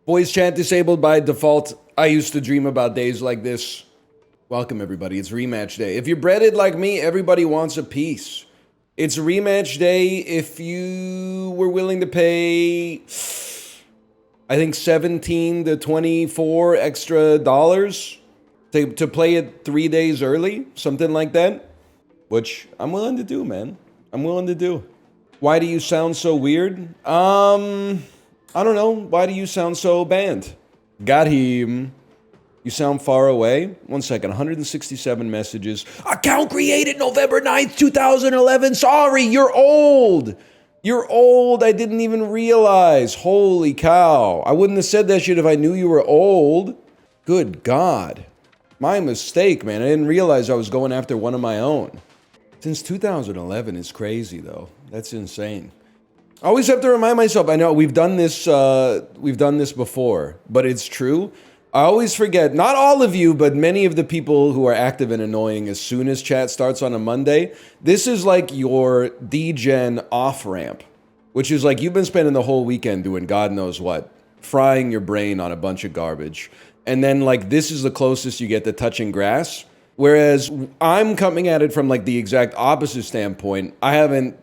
Voice chat disabled by default. I used to dream about days like this. Welcome, everybody. It's rematch day. If you're breaded like me, everybody wants a piece. It's rematch day if you were willing to pay, I think, 17 to 24 extra dollars to play it 3 days early, something like that. Which I'm willing to do, man. I'm willing to do. Why do you sound so weird? I don't know. Why do you sound so banned? Got him. You sound far away. 1 second. 167 messages. Account created November 9th, 2011. Sorry, you're old. You're old. I didn't even realize. Holy cow. I wouldn't have said that shit if I knew you were old. Good God. My mistake, man. I didn't realize I was going after one of my own. Since 2011 is crazy, though. That's insane. I always have to remind myself, I know we've done this before, but it's true. I always forget, not all of you, but many of the people who are active and annoying as soon as chat starts on a Monday, this is like your degen off-ramp, which is like you've been spending the whole weekend doing God knows what, frying your brain on a bunch of garbage. And then like this is the closest you get to touching grass. Whereas I'm coming at it from like the exact opposite standpoint. I haven't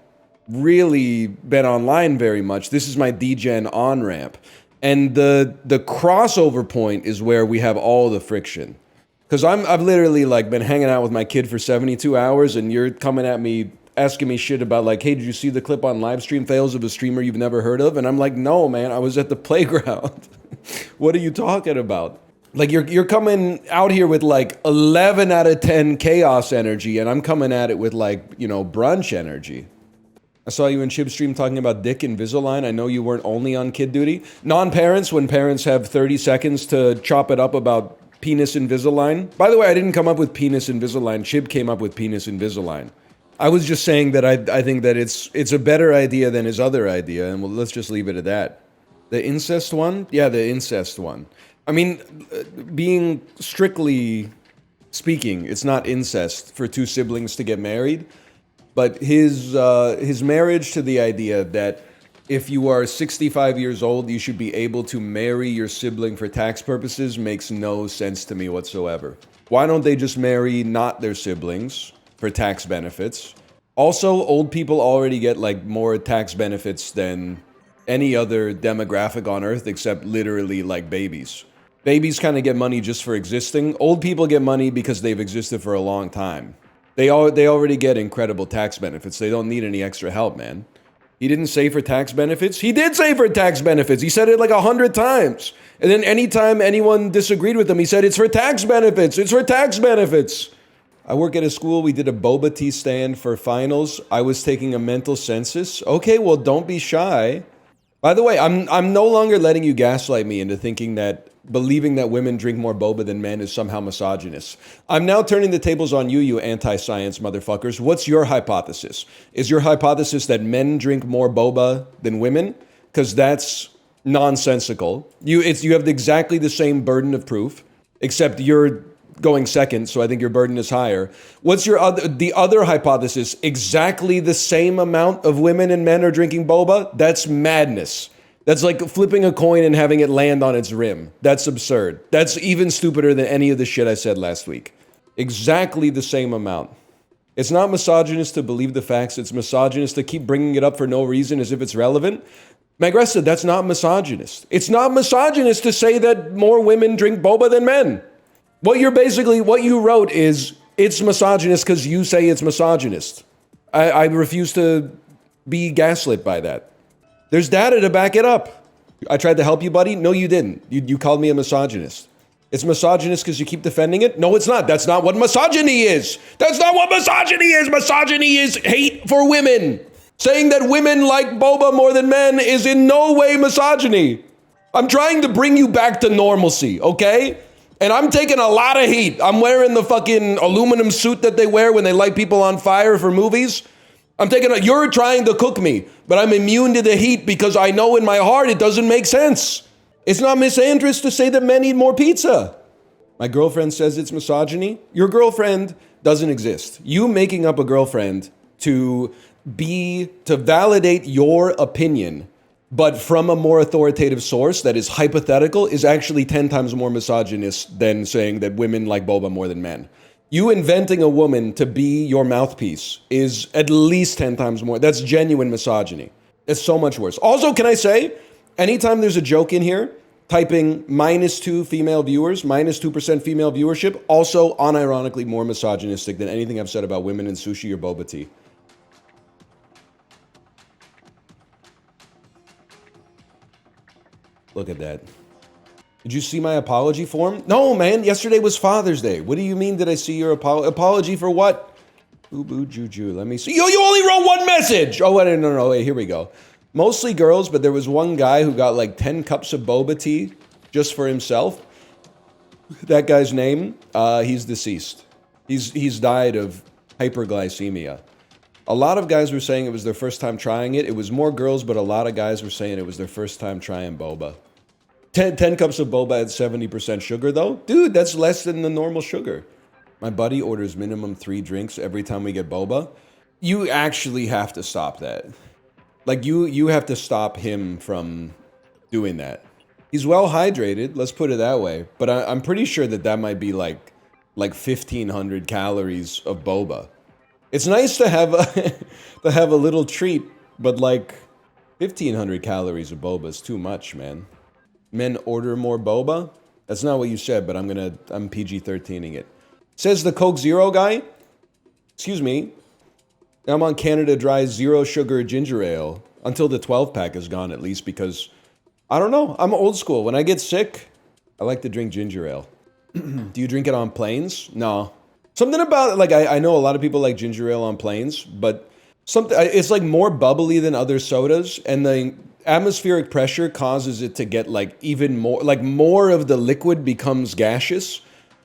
really been online very much. This is my degen on-ramp. And the crossover point is where we have all the friction. Because I've literally like been hanging out with my kid for 72 hours and you're coming at me asking me shit about like, hey, did you see the clip on live stream fails of a streamer you've never heard of? And I'm like, no, man, I was at the playground. What are you talking about? Like you're coming out here with like 11 out of 10 chaos energy and I'm coming at it with like, you know, brunch energy. I saw you in Chib stream talking about dick Invisalign. I know you weren't only on kid duty. Non-parents, when parents have 30 seconds to chop it up about penis Invisalign. By the way, I didn't come up with penis Invisalign. Chib came up with penis Invisalign. I was just saying that I think that it's a better idea than his other idea, and let's just leave it at that. The incest one? Yeah, the incest one. I mean, being strictly speaking, it's not incest for two siblings to get married. But his marriage to the idea that if you are 65 years old, you should be able to marry your sibling for tax purposes makes no sense to me whatsoever. Why don't they just marry not their siblings for tax benefits? Also, old people already get like more tax benefits than any other demographic on Earth except literally like babies. Babies kind of get money just for existing. Old people get money because they've existed for a long time. They already get incredible tax benefits. They don't need any extra help, man. He didn't say for tax benefits. He did say for tax benefits. He said it like 100 times. And then anytime anyone disagreed with him, he said, it's for tax benefits. It's for tax benefits. I work at a school. We did a boba tea stand for finals. I was taking a mental census. Okay, well, don't be shy. By the way, I'm no longer letting you gaslight me into thinking that believing that women drink more boba than men is somehow misogynist. I'm now turning the tables on you, you anti-science motherfuckers. What's your hypothesis? Is your hypothesis that men drink more boba than women? Because that's nonsensical. You have exactly the same burden of proof, except you're going second, so I think your burden is higher. What's the other hypothesis? Exactly the same amount of women and men are drinking boba? That's madness. That's like flipping a coin and having it land on its rim. That's absurd. That's even stupider than any of the shit I said last week. Exactly the same amount. It's not misogynist to believe the facts. It's misogynist to keep bringing it up for no reason as if it's relevant. Magressa, that's not misogynist. It's not misogynist to say that more women drink boba than men. What you wrote is, it's misogynist because you say it's misogynist. I refuse to be gaslit by that. There's data to back it up. I tried to help you, buddy. No, you didn't. You called me a misogynist. It's misogynist because you keep defending it? No, it's not. That's not what misogyny is. That's not what misogyny is. Misogyny is hate for women. Saying that women like boba more than men is in no way misogyny. I'm trying to bring you back to normalcy, okay? And I'm taking a lot of heat. I'm wearing the fucking aluminum suit that they wear when they light people on fire for movies. You're trying to cook me, but I'm immune to the heat because I know in my heart it doesn't make sense. It's not misandrist to say that men eat more pizza. My girlfriend says it's misogyny. Your girlfriend doesn't exist. You making up a girlfriend to validate your opinion but from a more authoritative source that is hypothetical, is actually 10 times more misogynist than saying that women like boba more than men. You inventing a woman to be your mouthpiece is at least 10 times more. That's genuine misogyny. It's so much worse. Also, can I say, anytime there's a joke in here, typing -2 female viewers, -2% female viewership, also unironically more misogynistic than anything I've said about women in sushi or boba tea. Look at that. Did you see my apology form? No, man. Yesterday was Father's Day. What do you mean did I see your apology for what? Boo boo juju. Let me see. Yo, you only wrote one message. Oh, wait, no. Wait, here we go. Mostly girls, but there was one guy who got like 10 cups of boba tea just for himself. That guy's name, he's deceased. He's died of hyperglycemia. A lot of guys were saying it was their first time trying it. It was more girls, but a lot of guys were saying it was their first time trying boba. 10 cups of boba at 70% sugar, though? Dude, that's less than the normal sugar. My buddy orders minimum 3 drinks every time we get boba. You actually have to stop that. Like, you have to stop him from doing that. He's well hydrated, let's put it that way. But I'm pretty sure that might be like 1,500 calories of boba. It's nice to have a little treat, but like 1,500 calories of boba is too much, man. Men order more boba? That's not what you said, but I'm PG-13ing it. Says the Coke Zero guy. Excuse me. I'm on Canada Dry 0 sugar ginger ale until the 12-pack is gone, at least, because I don't know. I'm old school. When I get sick, I like to drink ginger ale. Do you drink it on planes? No. Something about, like, I know a lot of people like ginger ale on planes, but it's like more bubbly than other sodas, and the atmospheric pressure causes it to get like even more, like more of the liquid becomes gaseous.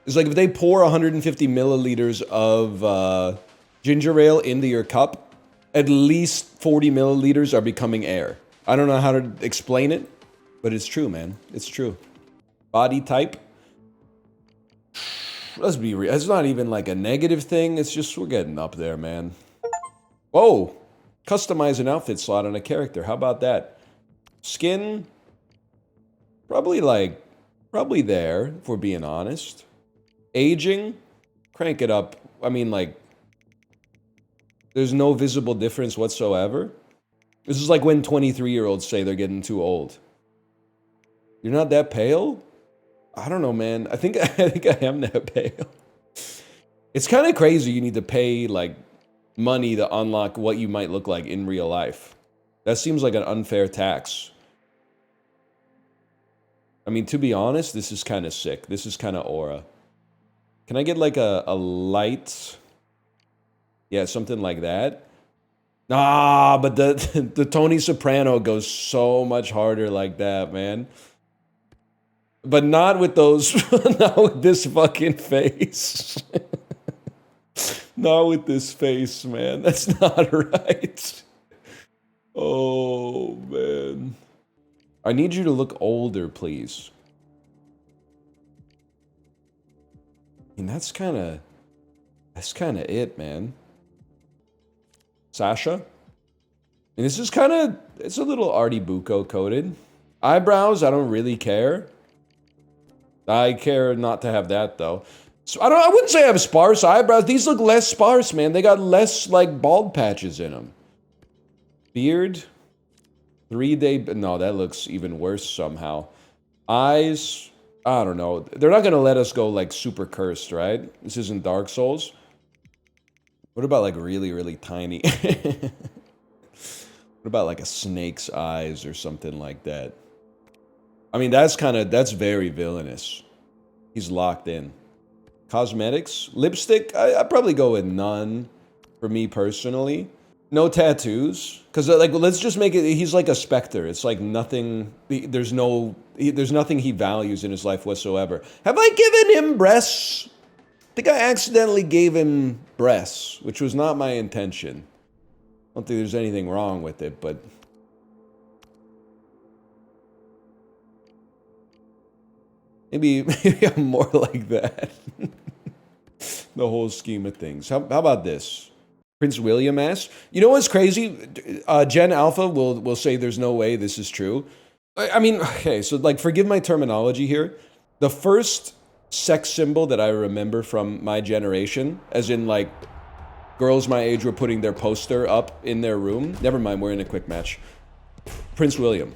It's like if they pour 150 milliliters of ginger ale into your cup, at least 40 milliliters are becoming air. I don't know how to explain it, but it's true, man. It's true. Body type. Let's be real. It's not even like a negative thing. It's just we're getting up there, man. Whoa. Customize an outfit slot on a character. How about that? Skin. Probably there, if we're being honest. Aging. Crank it up. I mean, like, there's no visible difference whatsoever. This is like when 23-year-olds say they're getting too old. You're not that pale? I don't know, man. I think I am that pale. It's kind of crazy you need to pay, like, money to unlock what you might look like in real life. That seems like an unfair tax. I mean, to be honest, this is kind of sick. This is kind of aura. Can I get, like, a light... Yeah, something like that. Ah, but the Tony Soprano goes so much harder like that, man. But not with those, not with this fucking face. Not with this face, man. That's not right. Oh, man. I need you to look older, please. I mean, that's kind of it, man. Sasha? And this is kind of, it's a little Artie Bucco coded. Eyebrows, I don't really care. I care not to have that, though. So I wouldn't say I have sparse eyebrows. These look less sparse, man. They got less, like, bald patches in them. Beard. 3-day, no, that looks even worse somehow. Eyes, I don't know. They're not going to let us go, like, super cursed, right? This isn't Dark Souls. What about, like, really, really tiny? What about, like, a snake's eyes or something like that? I mean, that's very villainous. He's locked in. Cosmetics? Lipstick? I'd probably go with none for me personally. No tattoos. Because, like, let's just make it, he's like a specter. It's like nothing, there's nothing he values in his life whatsoever. Have I given him breasts? I think I accidentally gave him breasts, which was not my intention. I don't think there's anything wrong with it, but... Maybe I'm more like that. The whole scheme of things. How about this? Prince William asks. You know what's crazy? Gen Alpha will say there's no way this is true. I mean, okay, so like, forgive my terminology here. The first sex symbol that I remember from my generation, as in like girls my age were putting their poster up in their room. Never mind, we're in a quick match. Prince William.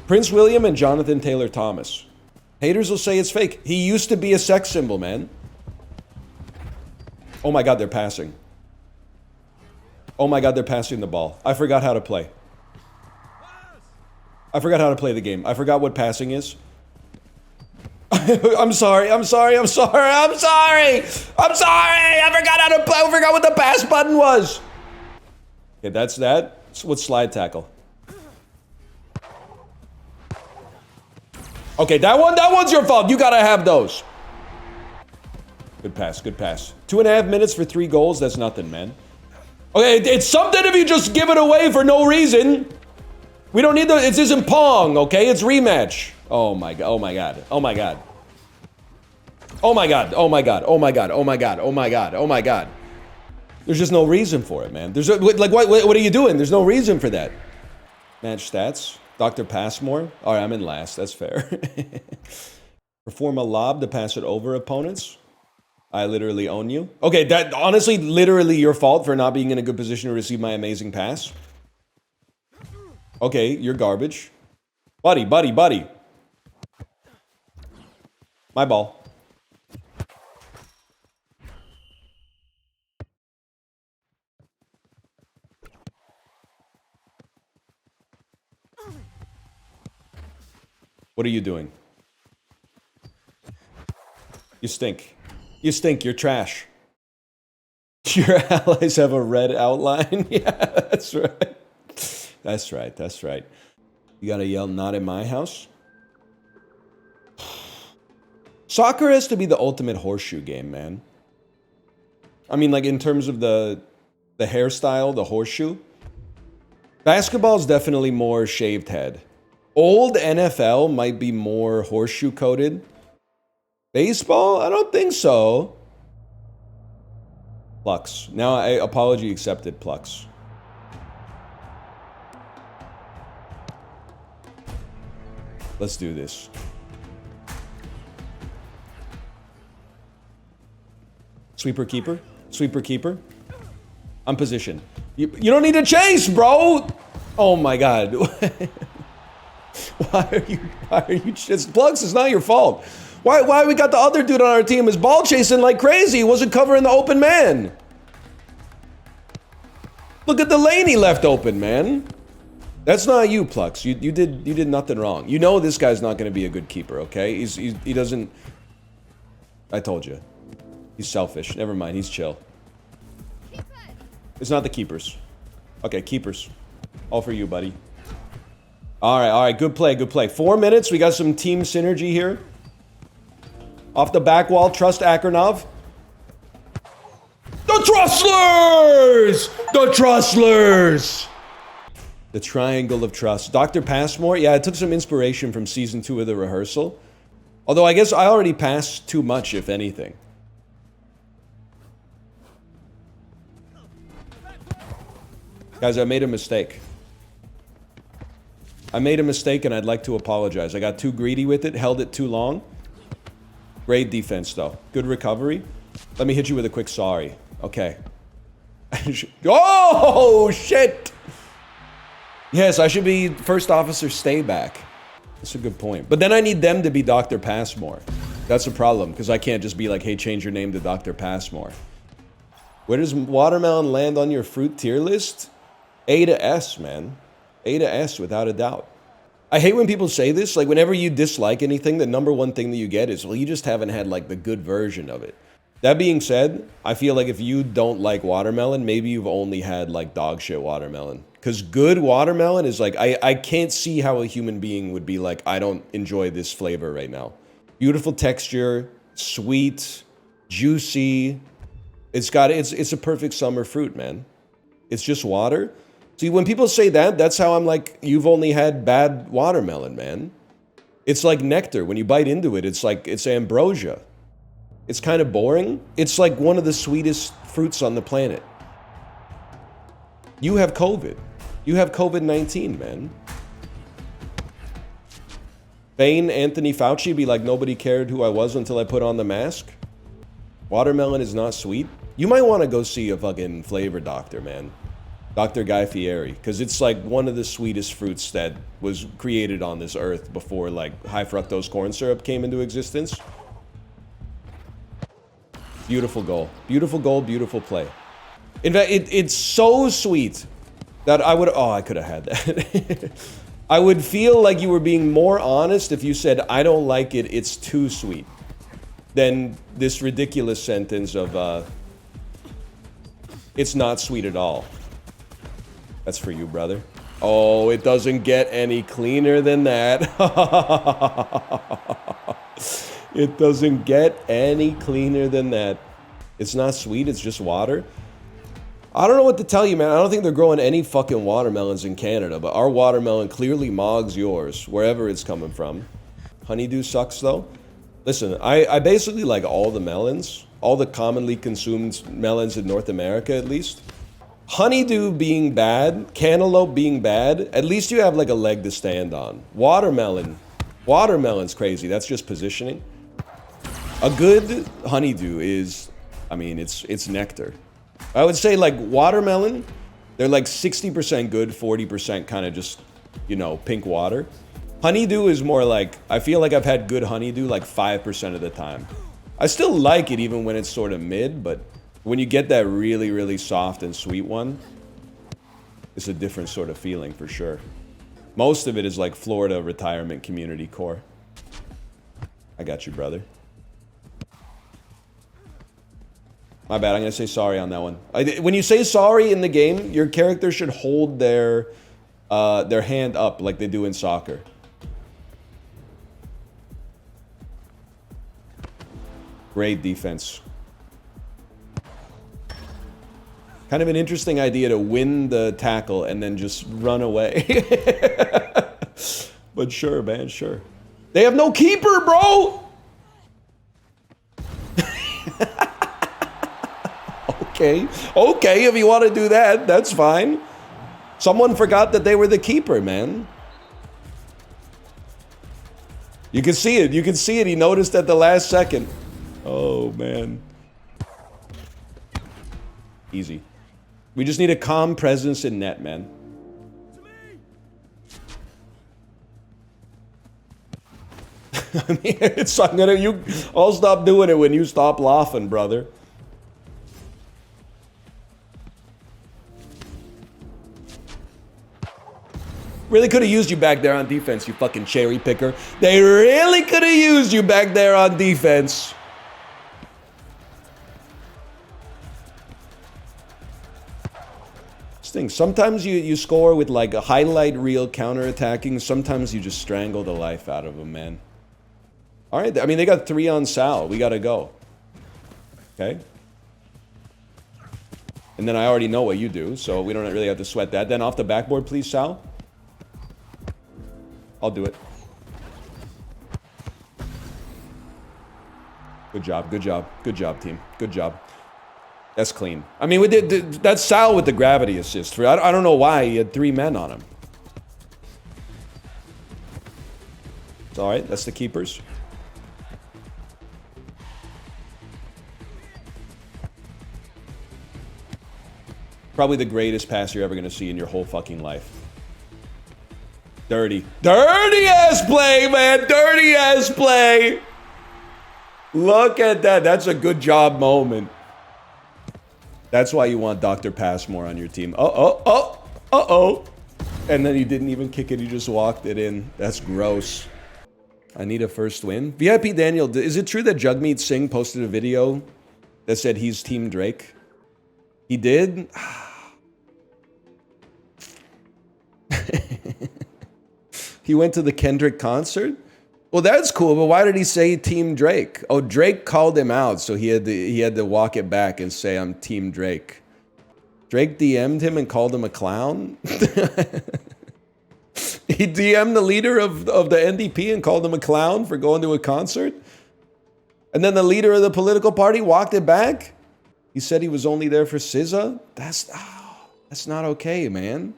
Prince William and Jonathan Taylor Thomas. Haters will say it's fake. He used to be a sex symbol, man. Oh my God, they're passing. Oh my God, they're passing the ball. I forgot how to play. I forgot how to play the game. I forgot what passing is. I'm sorry. I forgot how to play. I forgot what the pass button was. Okay, that's that. What's slide tackle? Okay, that one's your fault. You gotta have those. Good pass, good pass. 2.5 minutes for 3 goals. That's nothing, man. Okay, it's something if you just give it away for no reason. We don't need the, it isn't Pong, okay? It's rematch. Oh my God, oh my God, oh my God. Oh my God, oh my God, oh my God, oh my God, oh my God, oh my God. There's just no reason for it, man. There's like, what are you doing? There's no reason for that. Match stats, Dr. Passmore. All right, I'm in last, that's fair. Perform a lob to pass it over opponents. I literally own you. Okay, that honestly, literally your fault for not being in a good position to receive my amazing pass. Okay, you're garbage. Buddy. My ball. What are you doing? You stink. You stink, you're trash. Your allies have a red outline? Yeah, that's right. That's right, that's right. You gotta yell, not in my house? Soccer has to be the ultimate horseshoe game, man. I mean, like, in terms of the hairstyle, the horseshoe. Basketball's definitely more shaved head. Old NFL might be more horseshoe coated. Baseball? I don't think so. Plux. Now, apology accepted, Plux. Let's do this. Sweeper keeper? Sweeper keeper? I'm positioned. You don't need to chase, bro! Oh my God. Why are you just Plux? It's not your fault. Why we got the other dude on our team is ball chasing like crazy. He wasn't covering the open man. Look at the lane he left open, man. That's not you, Plux. You did nothing wrong. You know this guy's not going to be a good keeper, okay? He doesn't. I told you. He's selfish. Never mind. He's chill. It's not the keepers. Okay, keepers. All for you, buddy. All right. Good play. 4 minutes. We got some team synergy here. Off the back wall, trust Akernav. The Trustlers! The Trustlers! The triangle of trust. Dr. Passmore, yeah, I took some inspiration from season 2 of The Rehearsal. Although I guess I already passed too much, if anything. Guys, I made a mistake. I made a mistake and I'd like to apologize. I got too greedy with it, held it too long. Great defense, though. Good recovery. Let me hit you with a quick sorry. Okay. Oh, shit! Yes, I should be first officer stay back. That's a good point. But then I need them to be Dr. Passmore. That's a problem, because I can't just be like, hey, change your name to Dr. Passmore. Where does watermelon land on your fruit tier list? A to S, man. A to S, without a doubt. I hate when people say this. Like, whenever you dislike anything, the number one thing that you get is, well, you just haven't had, like, the good version of it. That being said, I feel like if you don't like watermelon, maybe you've only had, like, dog shit watermelon. Because good watermelon is, like, I can't see how a human being would be like, I don't enjoy this flavor right now. Beautiful texture, sweet, juicy. It's a perfect summer fruit, man. It's just water. See, when people say that, that's how I'm like, you've only had bad watermelon, man. It's like nectar. When you bite into it, it's like, it's ambrosia. It's kind of boring. It's like one of the sweetest fruits on the planet. You have COVID. You have COVID-19, man. Bane, Anthony Fauci be like, nobody cared who I was until I put on the mask. Watermelon is not sweet. You might want to go see a fucking flavor doctor, man. Dr. Guy Fieri, because it's like one of the sweetest fruits that was created on this earth before like high fructose corn syrup came into existence. Beautiful goal. Beautiful goal, beautiful play. In fact, it's so sweet that I would... Oh, I could have had that. I would feel like you were being more honest if you said, I don't like it, it's too sweet, than this ridiculous sentence of, it's not sweet at all. That's for you, brother. Oh, it doesn't get any cleaner than that. It doesn't get any cleaner than that. It's not sweet, it's just water. I don't know what to tell you, man. I don't think they're growing any fucking watermelons in Canada, but our watermelon clearly mogs yours, wherever it's coming from. Honeydew sucks, though. Listen, I basically like all the melons, all the commonly consumed melons in North America, at least. Honeydew being bad, cantaloupe being bad, at least you have like a leg to stand on. Watermelon's crazy. That's just positioning. A good honeydew is, I mean, it's nectar. I would say like watermelon, they're like 60% good, 40% kind of just, you know, pink water. Honeydew is more like, I feel like I've had good honeydew like 5% of the time. I still like it even when it's sort of mid, but when you get that really, really soft and sweet one, it's a different sort of feeling for sure. Most of it is like Florida retirement community core. I got you, brother. My bad, I'm gonna say sorry on that one. When you say sorry in the game, your character should hold their hand up like they do in soccer. Great defense. Kind of an interesting idea to win the tackle and then just run away. But sure, man, sure. They have no keeper, bro! Okay, if you want to do that, that's fine. Someone forgot that they were the keeper, man. You can see it. You can see it. He noticed at the last second. Oh, man. Easy. We just need a calm presence in net, man. I mean, I'll stop doing it when you stop laughing, brother. Really could have used you back there on defense, you fucking cherry picker. They really could have used you back there on defense. This thing, sometimes you score with like a highlight reel counterattacking. Sometimes you just strangle the life out of them, man. All right, I mean, they got 3 on Sal. We got to go. Okay? And then I already know what you do, so we don't really have to sweat that. Then off the backboard, please, Sal. I'll do it. Good job, good job, good job, team. Good job. That's clean. I mean, that's Sal with the gravity assist. I don't know why he had 3 men on him. It's all right. That's the keepers. Probably the greatest pass you're ever going to see in your whole fucking life. Dirty. Dirty ass play, man. Dirty ass play. Look at that. That's a good job moment. That's why you want Dr. Passmore on your team. Uh-oh. And then he didn't even kick it. He just walked it in. That's gross. I need a first win. VIP Daniel, is it true that Jagmeet Singh posted a video that said he's Team Drake? He did? He went to the Kendrick concert? Well, that's cool, but why did he say Team Drake? Oh, Drake called him out, so he had to walk it back and say, I'm Team Drake. Drake DM'd him and called him a clown? He DM'd the leader of the NDP and called him a clown for going to a concert? And then the leader of the political party walked it back? He said he was only there for SZA? That's... Oh. That's not okay, man.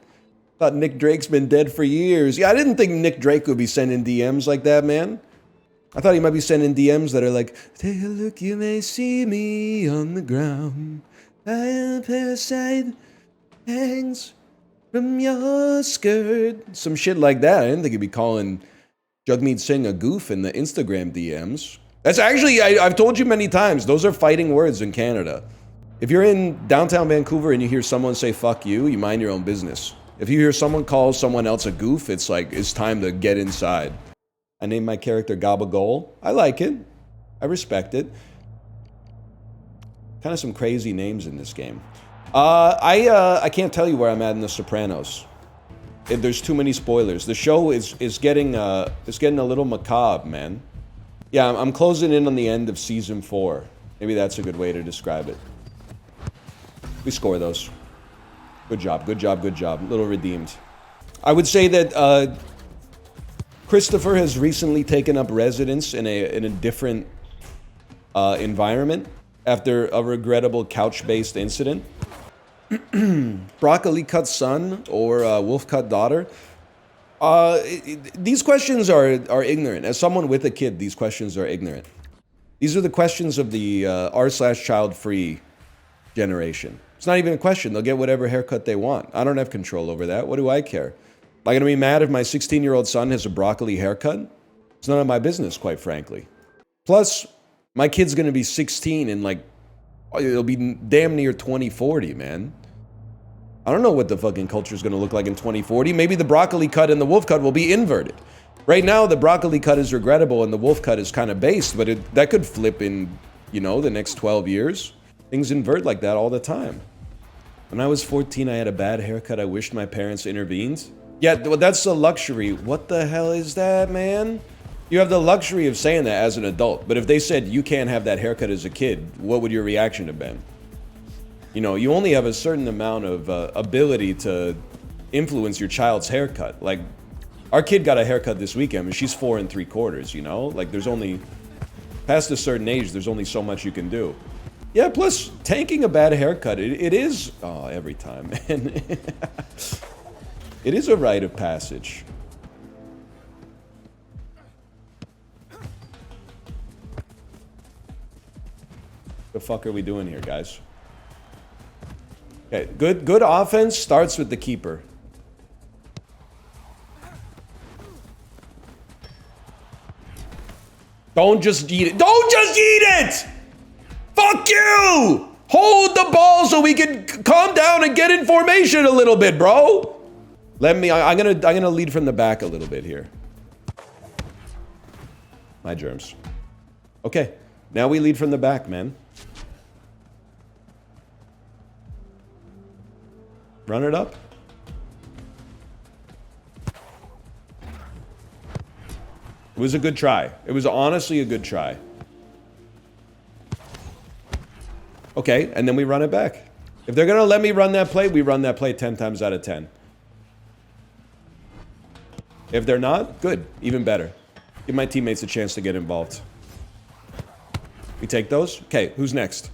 Thought Nick Drake's been dead for years. Yeah, I didn't think Nick Drake would be sending DMs like that, man. I thought he might be sending DMs that are like, take a look, you may see me on the ground. A parasite hangs from your skirt. Some shit like that. I didn't think he'd be calling Jagmeet Singh a goof in the Instagram DMs. That's actually, I've told you many times, those are fighting words in Canada. If you're in downtown Vancouver and you hear someone say fuck you, you mind your own business. If you hear someone call someone else a goof, it's like, it's time to get inside. I named my character Gabagol. I like it. I respect it. Kind of some crazy names in this game. I can't tell you where I'm at in the Sopranos. There's too many spoilers. The show is getting a little macabre, man. Yeah, I'm closing in on the end of season 4. Maybe that's a good way to describe it. We score those. Good job, good job, good job. A little redeemed. I would say that Christopher has recently taken up residence in a different environment after a regrettable couch-based incident. Broccoli cut son or wolf cut daughter? These questions are ignorant. As someone with a kid, these questions are ignorant. These are the questions of the r/child-free generation. It's not even a question. They'll get whatever haircut they want. I don't have control over that. What do I care? Am I going to be mad if my 16-year-old son has a broccoli haircut? It's none of my business, quite frankly. Plus, my kid's going to be 16 in like, it'll be damn near 2040, man. I don't know what the fucking culture is going to look like in 2040. Maybe the broccoli cut and the wolf cut will be inverted. Right now, the broccoli cut is regrettable and the wolf cut is kind of based, but that could flip in, you know, the next 12 years. Things invert like that all the time. When I was 14, I had a bad haircut. I wished my parents intervened. Yeah, well, that's the luxury. What the hell is that, man? You have the luxury of saying that as an adult. But if they said you can't have that haircut as a kid, what would your reaction have been? You know, you only have a certain amount of ability to influence your child's haircut. Like, our kid got a haircut this weekend, and she's 4 3/4, you know? Like, there's only, past a certain age, there's only so much you can do. Yeah, plus, tanking a bad haircut, it is, oh, every time, man. It is a rite of passage. The fuck are we doing here, guys? Okay, good offense starts with the keeper. Don't just eat it. Don't just eat it! Fuck you! Hold the ball so we can calm down and get in formation a little bit, bro. I'm gonna lead from the back a little bit here. My germs. Okay, now we lead from the back, man. Run it up. It was a good try. It was honestly a good try. Okay, and then we run it back. If they're gonna let me run that play, we run that play 10 times out of 10. If they're not, good, even better. Give my teammates a chance to get involved. We take those? Okay, who's next?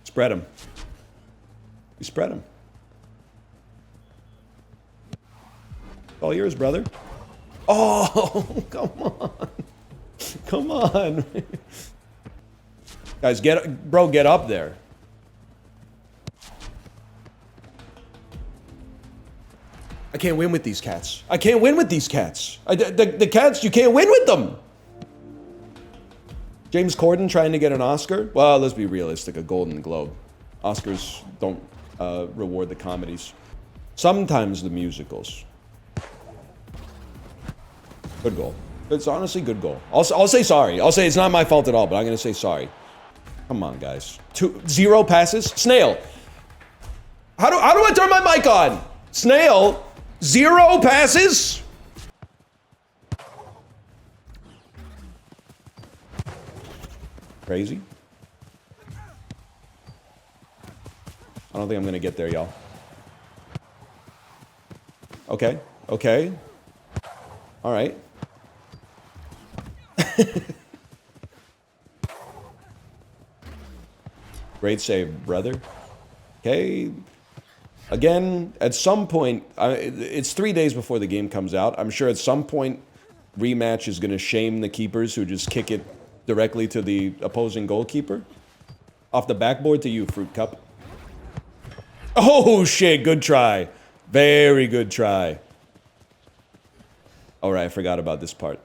Spread them. We spread them. All yours, brother. Oh, come on. Come on. Guys, get up there. I can't win with these cats. I can't win with these cats. The cats, you can't win with them. James Corden trying to get an Oscar? Well, let's be realistic, a Golden Globe. Oscars don't reward the comedies. Sometimes the musicals. Good goal. It's honestly good goal. I'll say sorry. I'll say it's not my fault at all, but I'm going to say sorry. Come on, guys. 0 passes? Snail. How do I turn my mic on? Snail. 0 passes? Crazy. I don't think I'm going to get there, y'all. Okay. Okay. All right. Great save, brother. Okay. Again, at some point, it's 3 days before the game comes out. I'm sure at some point, Rematch is going to shame the keepers who just kick it directly to the opposing goalkeeper. Off the backboard to you, Fruit Cup. Oh, shit. Good try. Very good try. All right, I forgot about this part.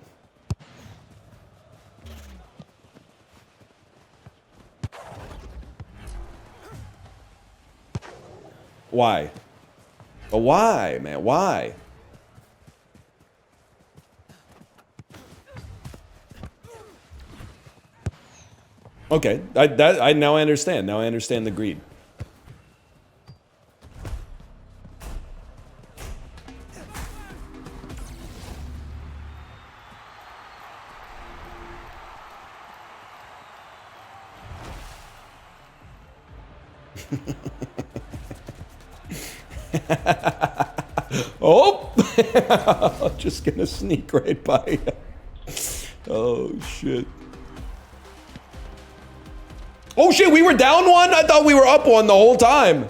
Why? But why, man? Why? Okay, I now I understand. Now I understand the greed. Oh! Just gonna sneak right by. Oh, shit. Oh, shit, we were down one? I thought we were up one the whole time.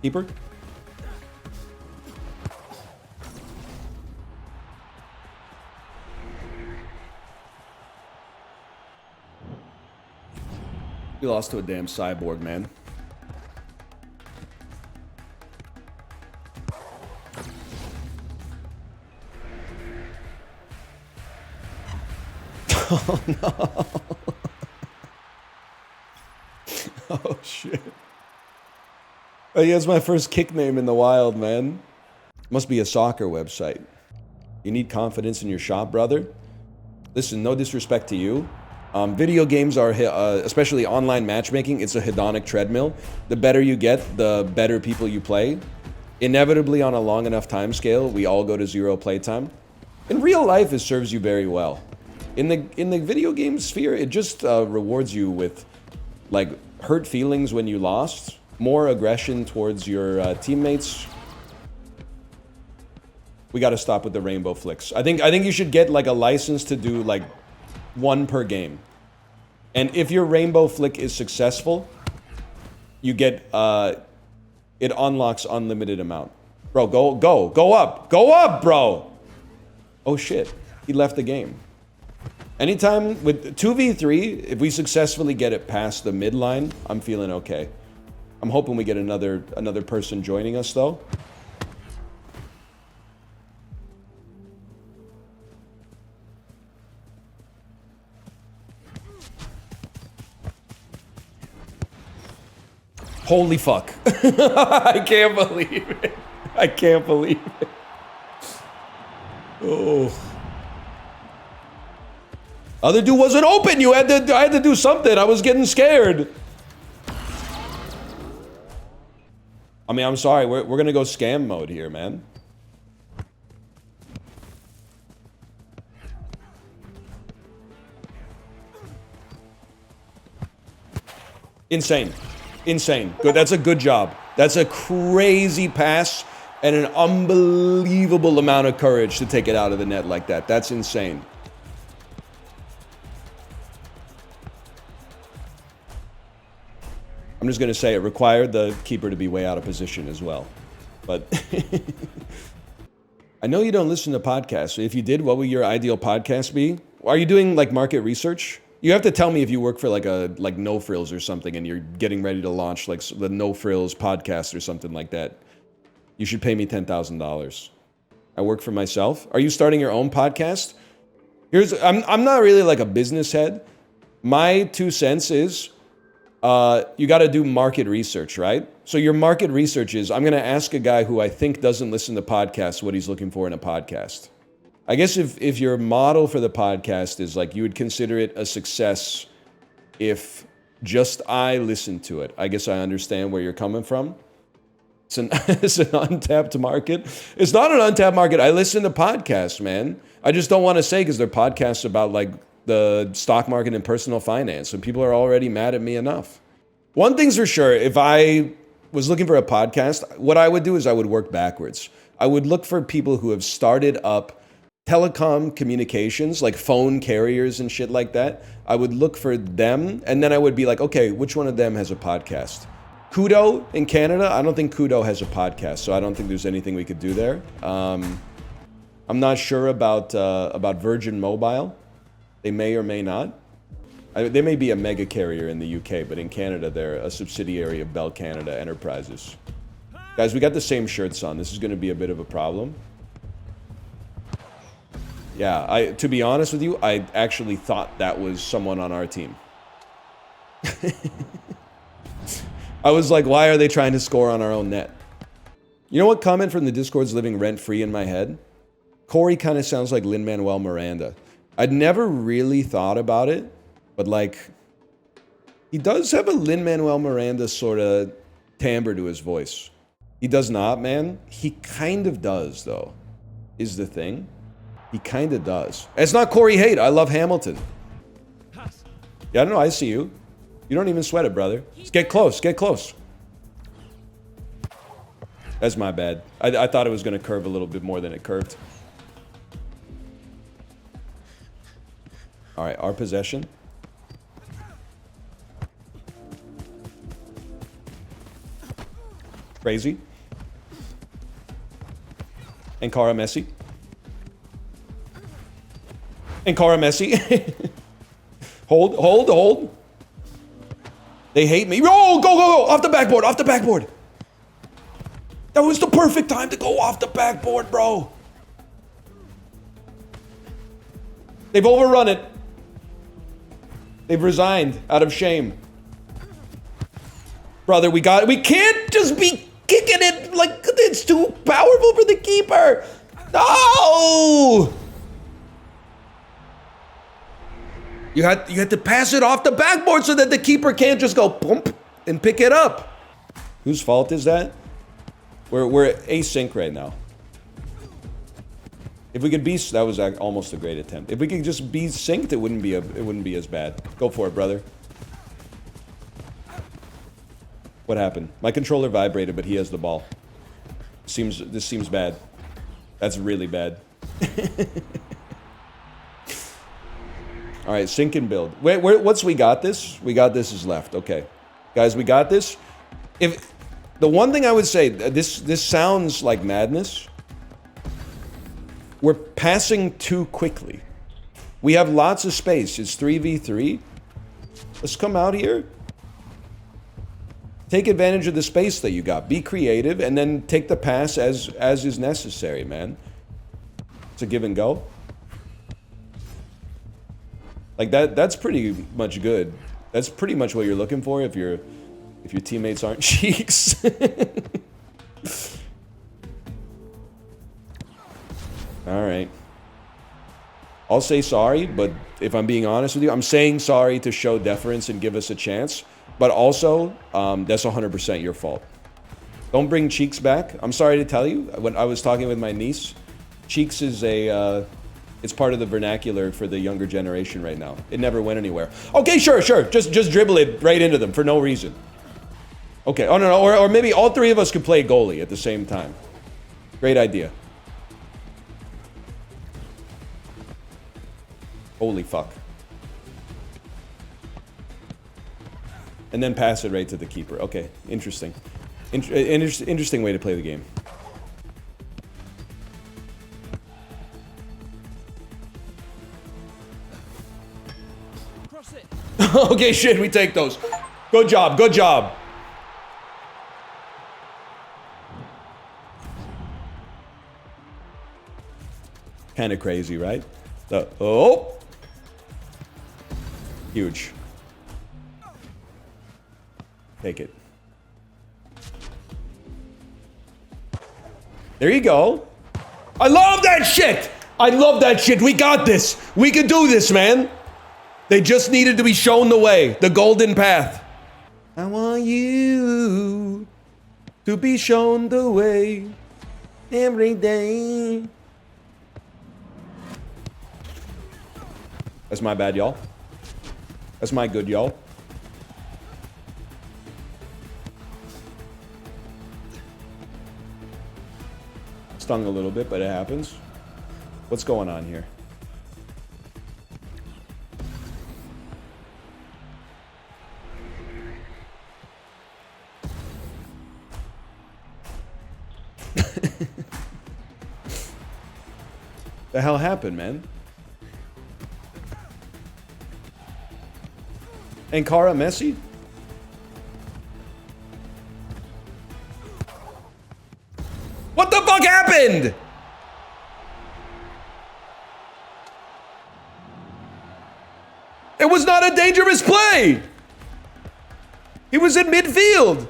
Keeper? We lost to a damn cyborg, man. Oh, no. Oh, shit. Oh, he has my first kick name in the wild, man. Must be a soccer website. You need confidence in your shot, brother? Listen, no disrespect to you. Video games are, especially online matchmaking, it's a hedonic treadmill. The better you get, the better people you play. Inevitably, on a long enough time scale, we all go to 0 playtime. In real life, it serves you very well. In the video game sphere, it just rewards you with, like, hurt feelings when you lost, more aggression towards your teammates. We got to stop with the rainbow flicks. I think you should get like a license to do like 1 per game. And if your rainbow flick is successful, you get it unlocks unlimited amount. Bro, go up, bro. Oh shit, he left the game. Anytime with 2v3, if we successfully get it past the midline, I'm feeling okay. I'm hoping we get another person joining us though. Holy fuck. I can't believe it. I can't believe it. Oh. Other dude wasn't open. I had to do something. I was getting scared. I mean, I'm sorry. We're going to go scam mode here, man. Insane. Insane. Good. That's a good job. That's a crazy pass and an unbelievable amount of courage to take it out of the net like that. That's insane. I'm just going to say it required the keeper to be way out of position as well. But I know you don't listen to podcasts. So if you did, what would your ideal podcast be? Are you doing like market research? You have to tell me if you work for like No Frills or something and you're getting ready to launch like the No Frills podcast or something like that. You should pay me $10,000. I work for myself. Are you starting your own podcast? I'm not really like a business head. My 2 cents is you got to do market research, right? So your market research is, I'm going to ask a guy who I think doesn't listen to podcasts what he's looking for in a podcast. I guess if your model for the podcast is like you would consider it a success if just I listened to it. I guess I understand where you're coming from. It's an untapped market. It's not an untapped market. I listen to podcasts, man. I just don't want to say because they're podcasts about like the stock market and personal finance, and people are already mad at me enough. One thing's for sure, if I was looking for a podcast, what I would do is I would work backwards. I would look for people who have started up telecom communications, like phone carriers and shit like that, I would look for them, and then I would be like, okay, which one of them has a podcast? Kudo in Canada, I don't think Kudo has a podcast, so I don't think there's anything we could do there. I'm not sure about Virgin Mobile. They may or may not. They may be a mega carrier in the UK, but in Canada, they're a subsidiary of Bell Canada Enterprises. Guys, we got the same shirts on. This is going to be a bit of a problem. Yeah, to be honest with you, I actually thought that was someone on our team. I was like, why are they trying to score on our own net? You know what comment from the Discord's living rent-free in my head? Kory kind of sounds like Lin-Manuel Miranda. I'd never really thought about it, but like, he does have a Lin-Manuel Miranda sort of timbre to his voice. He does not, man. He kind of does, though, is the thing. He kind of does. It's not Kory hate. I love Hamilton. Yeah, I don't know. I see you. You don't even sweat it, brother. Just get close. Get close. That's my bad. I thought it was going to curve a little bit more than it curved. All right, our possession. Crazy. Ankara Messi. Ankara Messi. Hold, hold, hold. They hate me. Oh, go, go, go. Off the backboard, off the backboard. That was the perfect time to go off the backboard, bro. They've overrun it. They've resigned out of shame. Brother, we got it. We can't just be kicking it like it's too powerful for the keeper. No! You had to pass it off the backboard so that the keeper can't just go pump and pick it up. Whose fault is that? We're async right now. If we could be, that was almost a great attempt. If we could just be synced, it wouldn't be as bad. Go for it, brother. What happened? My controller vibrated, but he has the ball. This seems bad. That's really bad. All right, sync and build. Wait, what's we got this? We got this is left. Okay, guys, we got this. If the one thing I would say, this sounds like madness. We're passing too quickly. We have lots of space. It's 3v3. Let's come out here. Take advantage of the space that you got. Be creative, and then take the pass as is necessary, man. It's a give and go. Like that's pretty much good. That's pretty much what you're looking for if your teammates aren't cheeks. All right. I'll say sorry, but if I'm being honest with you, I'm saying sorry to show deference and give us a chance. But also, that's 100% your fault. Don't bring Cheeks back. I'm sorry to tell you, when I was talking with my niece, Cheeks is it's part of the vernacular for the younger generation right now. It never went anywhere. Okay, sure. Just dribble it right into them for no reason. Okay, oh no, or maybe all three of us could play goalie at the same time. Great idea. Holy fuck. And then pass it right to the keeper. Okay, interesting. Interesting way to play the game. Okay, shit, we take those. Good job, good job. Kind of crazy, right? Oh! Huge. Take it. There you go. I love that shit! I love that shit. We got this. We can do this, man. They just needed to be shown the way. The golden path. I want you to be shown the way every day. That's my bad, y'all. That's my good, y'all. Stung a little bit, but it happens. What's going on here? The hell happened, man? Ankara Messi? What the fuck happened? It was not a dangerous play. He was in midfield.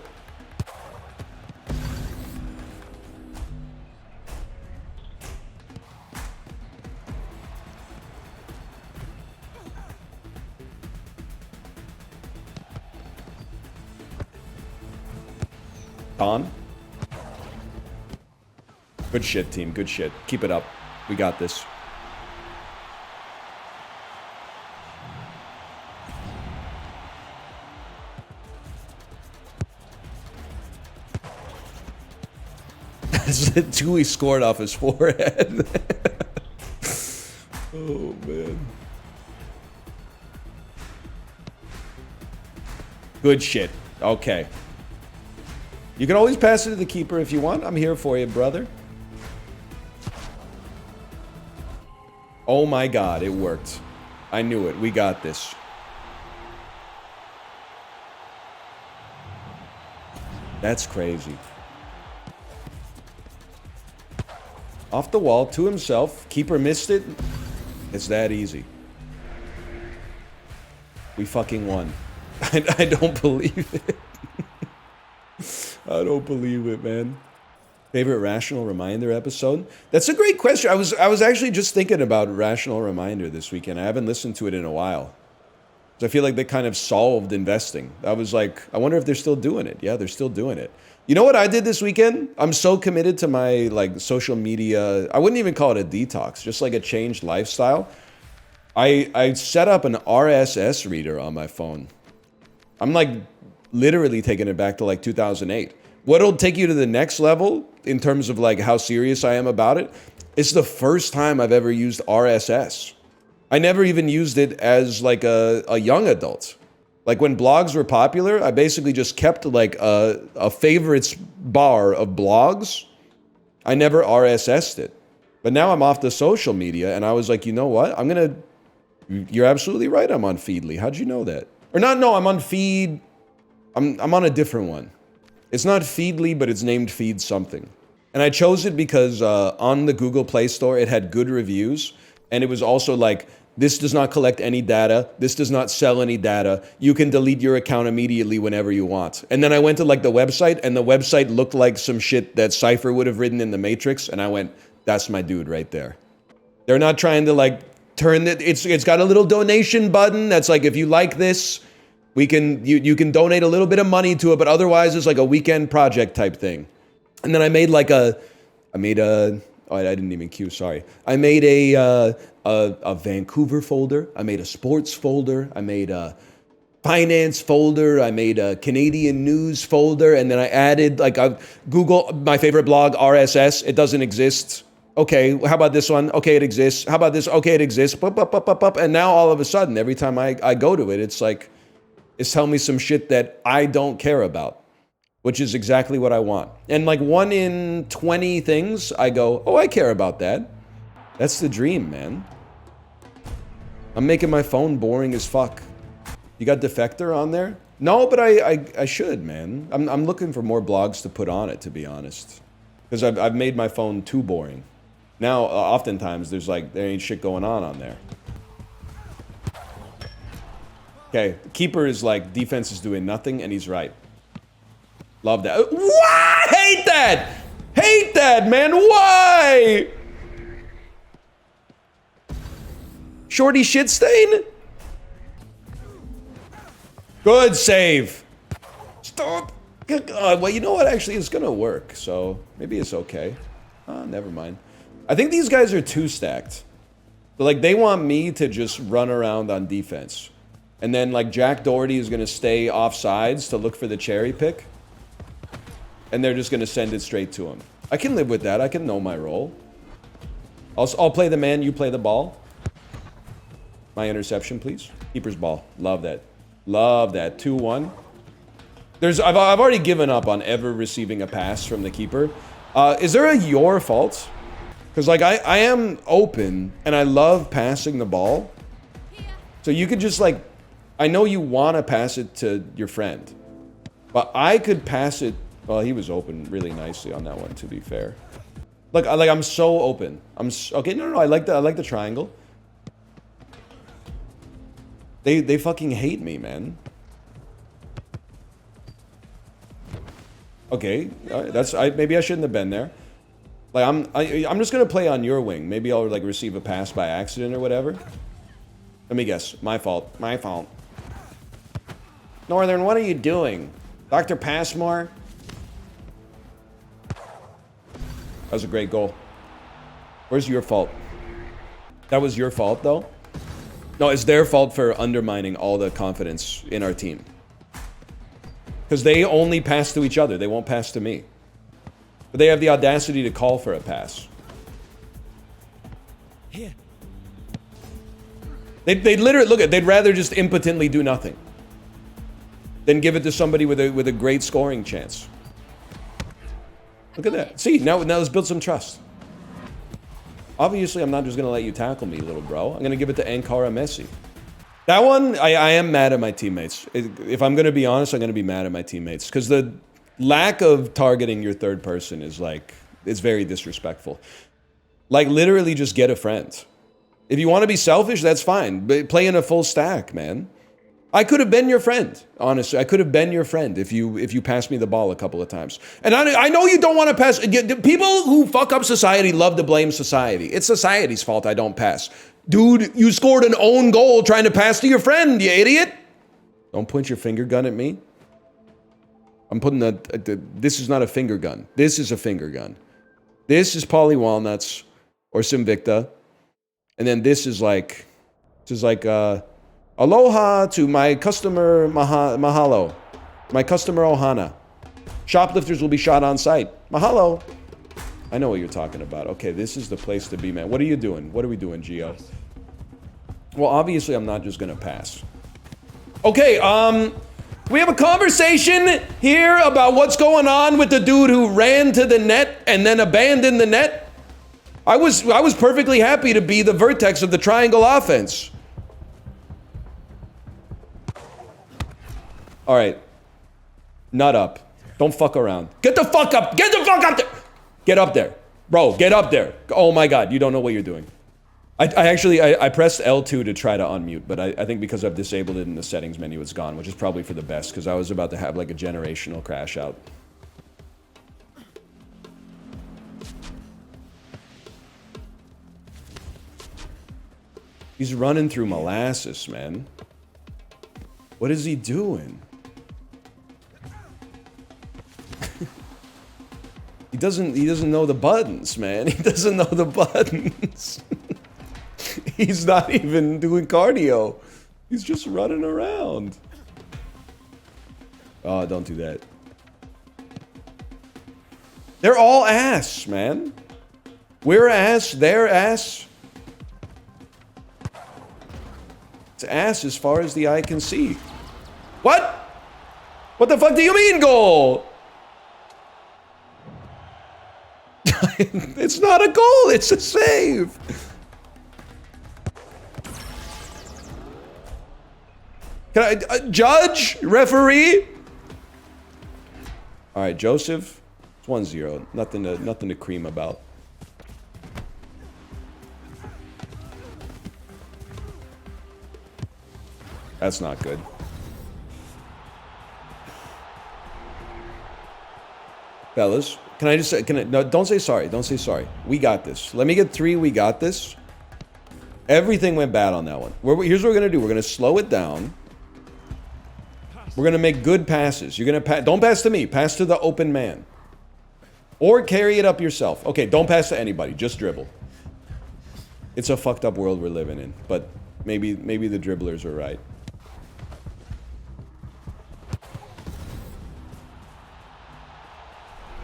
On. Good shit, team. Good shit. Keep it up. We got this. Tui scored off his forehead. Oh, man. Good shit. Okay. You can always pass it to the keeper if you want. I'm here for you, brother. Oh my god, it worked. I knew it. We got this. That's crazy. Off the wall, to himself. Keeper missed it. It's that easy. We fucking won. I don't believe it. I don't believe it, man. Favorite Rational Reminder episode? That's a great question. I was actually just thinking about Rational Reminder this weekend. I haven't listened to it in a while. So I feel like they kind of solved investing. I was like, I wonder if they're still doing it. Yeah, they're still doing it. You know what I did this weekend? I'm so committed to my like social media. I wouldn't even call it a detox, just like a changed lifestyle. I set up an RSS reader on my phone. I'm like literally taking it back to like 2008. What'll take you to the next level in terms of like how serious I am about it? It's the first time I've ever used RSS. I never even used it as like a young adult. Like when blogs were popular, I basically just kept like a favorites bar of blogs. I never RSS'd it. But now I'm off the social media and I was like, you know what? You're absolutely right. I'm on Feedly. How'd you know that? Or not, no, I'm on Feed. I'm on a different one. It's not Feedly, but it's named Feed something. And I chose it because on the Google Play Store, it had good reviews. And it was also like, this does not collect any data. This does not sell any data. You can delete your account immediately whenever you want. And then I went to like the website and the website looked like some shit that Cypher would have written in the Matrix. And I went, that's my dude right there. They're not trying to like turn it. It's got a little donation button. That's like, if you like this, you can donate a little bit of money to it, but otherwise it's like a weekend project type thing. And then I made I didn't even cue, sorry. I made a Vancouver folder. I made a sports folder. I made a finance folder. I made a Canadian news folder. And then I added like a Google, my favorite blog, RSS. It doesn't exist. Okay, how about this one? Okay, it exists. How about this? Okay, it exists. And now all of a sudden, every time I go to it, it's like, it's telling me some shit that I don't care about, which is exactly what I want. And like 1 in 20 things, I go, oh, I care about that. That's the dream, man. I'm making my phone boring as fuck. You got Defector on there? No, but I should, man. I'm looking for more blogs to put on it, to be honest. Because I've made my phone too boring. Now, oftentimes, there ain't shit going on there. Okay, the keeper is like, defense is doing nothing, and he's right. Love that. What? Hate that! Hate that, man! Why? Shorty shit stain? Good save. Stop. God, well, you know what? Actually, it's gonna work, so maybe it's okay. Never mind. I think these guys are too stacked. But like, they want me to just run around on defense. And then like Jack Doherty is gonna stay off sides to look for the cherry pick. And they're just gonna send it straight to him. I can live with that. I can know my role. I'll play the man, you play the ball. My interception, please. Keeper's ball. Love that. Love that. 2-1. I've already given up on ever receiving a pass from the keeper. Is there a your fault? Because, like, I am open, and I love passing the ball. So you could just, like... I know you want to pass it to your friend. But I could pass it... Well, he was open really nicely on that one, to be fair. Like I'm so open. Okay, no, I like the triangle. They fucking hate me, man. Okay, maybe I shouldn't have been there. Like I'm just gonna play on your wing. Maybe I'll like receive a pass by accident or whatever. Let me guess. My fault. My fault. Northern, what are you doing? Dr. Passmore? That was a great goal. Where's your fault? That was your fault, though? No, it's their fault for undermining all the confidence in our team. Because they only pass to each other. They won't pass to me. But they have the audacity to call for a pass. Here. They'd literally, look at, they'd rather just impotently do nothing than give it to somebody with a great scoring chance. Look at that. See, now let's build some trust. Obviously, I'm not just going to let you tackle me, little bro. I'm going to give it to Ankara Messi. That one, I am mad at my teammates. If I'm going to be honest, I'm going to be mad at my teammates. Because the lack of targeting your third person is like, it's very disrespectful. Like, literally just get a friend. If you want to be selfish, that's fine. But play in a full stack, man. I could have been your friend, honestly. I could have been your friend if you passed me the ball a couple of times. And I know you don't want to pass. People who fuck up society love to blame society. It's society's fault I don't pass. Dude, you scored an own goal trying to pass to your friend, you idiot. Don't point your finger gun at me. I'm putting this is not a finger gun. This is a finger gun. This is Polly Walnuts or Simvicta. And then this is like, aloha to my customer mahalo. My customer ohana. Shoplifters will be shot on sight. Mahalo. I know what you're talking about. Okay, this is the place to be, man. What are you doing? What are we doing, Gio? Well, obviously, I'm not just gonna pass. Okay, we have a conversation here about what's going on with the dude who ran to the net and then abandoned the net. I was perfectly happy to be the vertex of the triangle offense. All right. Nut up. Don't fuck around. Get the fuck up. Get the fuck up there. Get up there. Bro, get up there. Oh my God, you don't know what you're doing. I actually pressed L2 to try to unmute, but I think because I've disabled it in the settings menu, it's gone, which is probably for the best, because I was about to have like a generational crash out. He's running through molasses, man. What is he doing? He doesn't know the buttons, man. He doesn't know the buttons. He's not even doing cardio. He's just running around. Oh, don't do that. They're all ass, man. We're ass, they're ass. It's ass as far as the eye can see. What? What the fuck do you mean, goal? It's not a goal, it's a save. Can I judge, referee? All right, Joseph. It's 1-0. Nothing to cream about. That's not good. Fellas, can I just say, no, don't say sorry. Don't say sorry. We got this. Let me get 3. We got this. Everything went bad on that one. Here's what we're going to do. We're going to slow it down. We're going to make good passes. You're going to don't pass to me. Pass to the open man. Or carry it up yourself. Okay, don't pass to anybody. Just dribble. It's a fucked up world we're living in. But maybe the dribblers are right.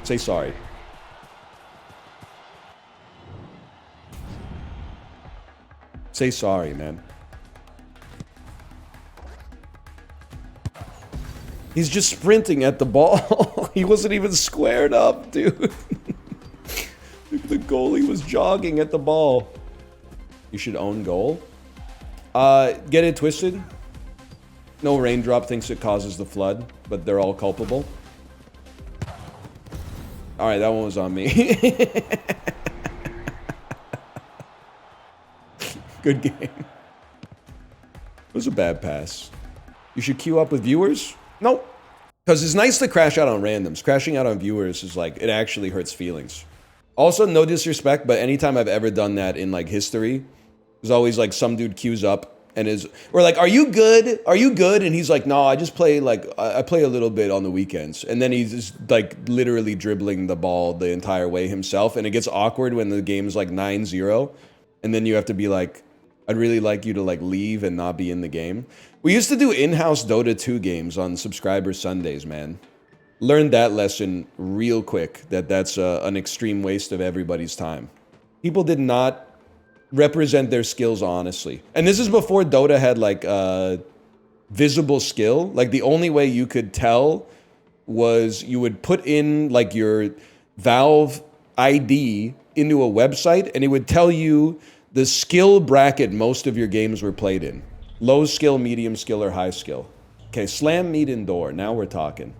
Say sorry. Say sorry, man. He's just sprinting at the ball. He wasn't even squared up, dude. The goalie was jogging at the ball. You should own goal. Get it twisted. No Raindrop thinks it causes the flood, but they're all culpable. Alright, that one was on me. Good game. It was a bad pass. You should queue up with viewers? Nope. Because it's nice to crash out on randoms. Crashing out on viewers is like, it actually hurts feelings. Also, no disrespect, but anytime I've ever done that in like history, there's always like some dude queues up and we're like, are you good? Are you good? And he's like, no, I just play like, I play a little bit on the weekends. And then he's just like literally dribbling the ball the entire way himself. And it gets awkward when the game's like 9-0. And then you have to be like, I'd really like you to like leave and not be in the game. We used to do in-house Dota 2 games on Subscriber Sundays, man. Learned that lesson real quick, that's an extreme waste of everybody's time. People did not represent their skills honestly. And this is before Dota had like visible skill. Like the only way you could tell was you would put in like your Valve ID into a website and it would tell you the skill bracket most of your games were played in. Low skill, medium skill, or high skill. Okay, slam, meet, indoor. Now we're talking.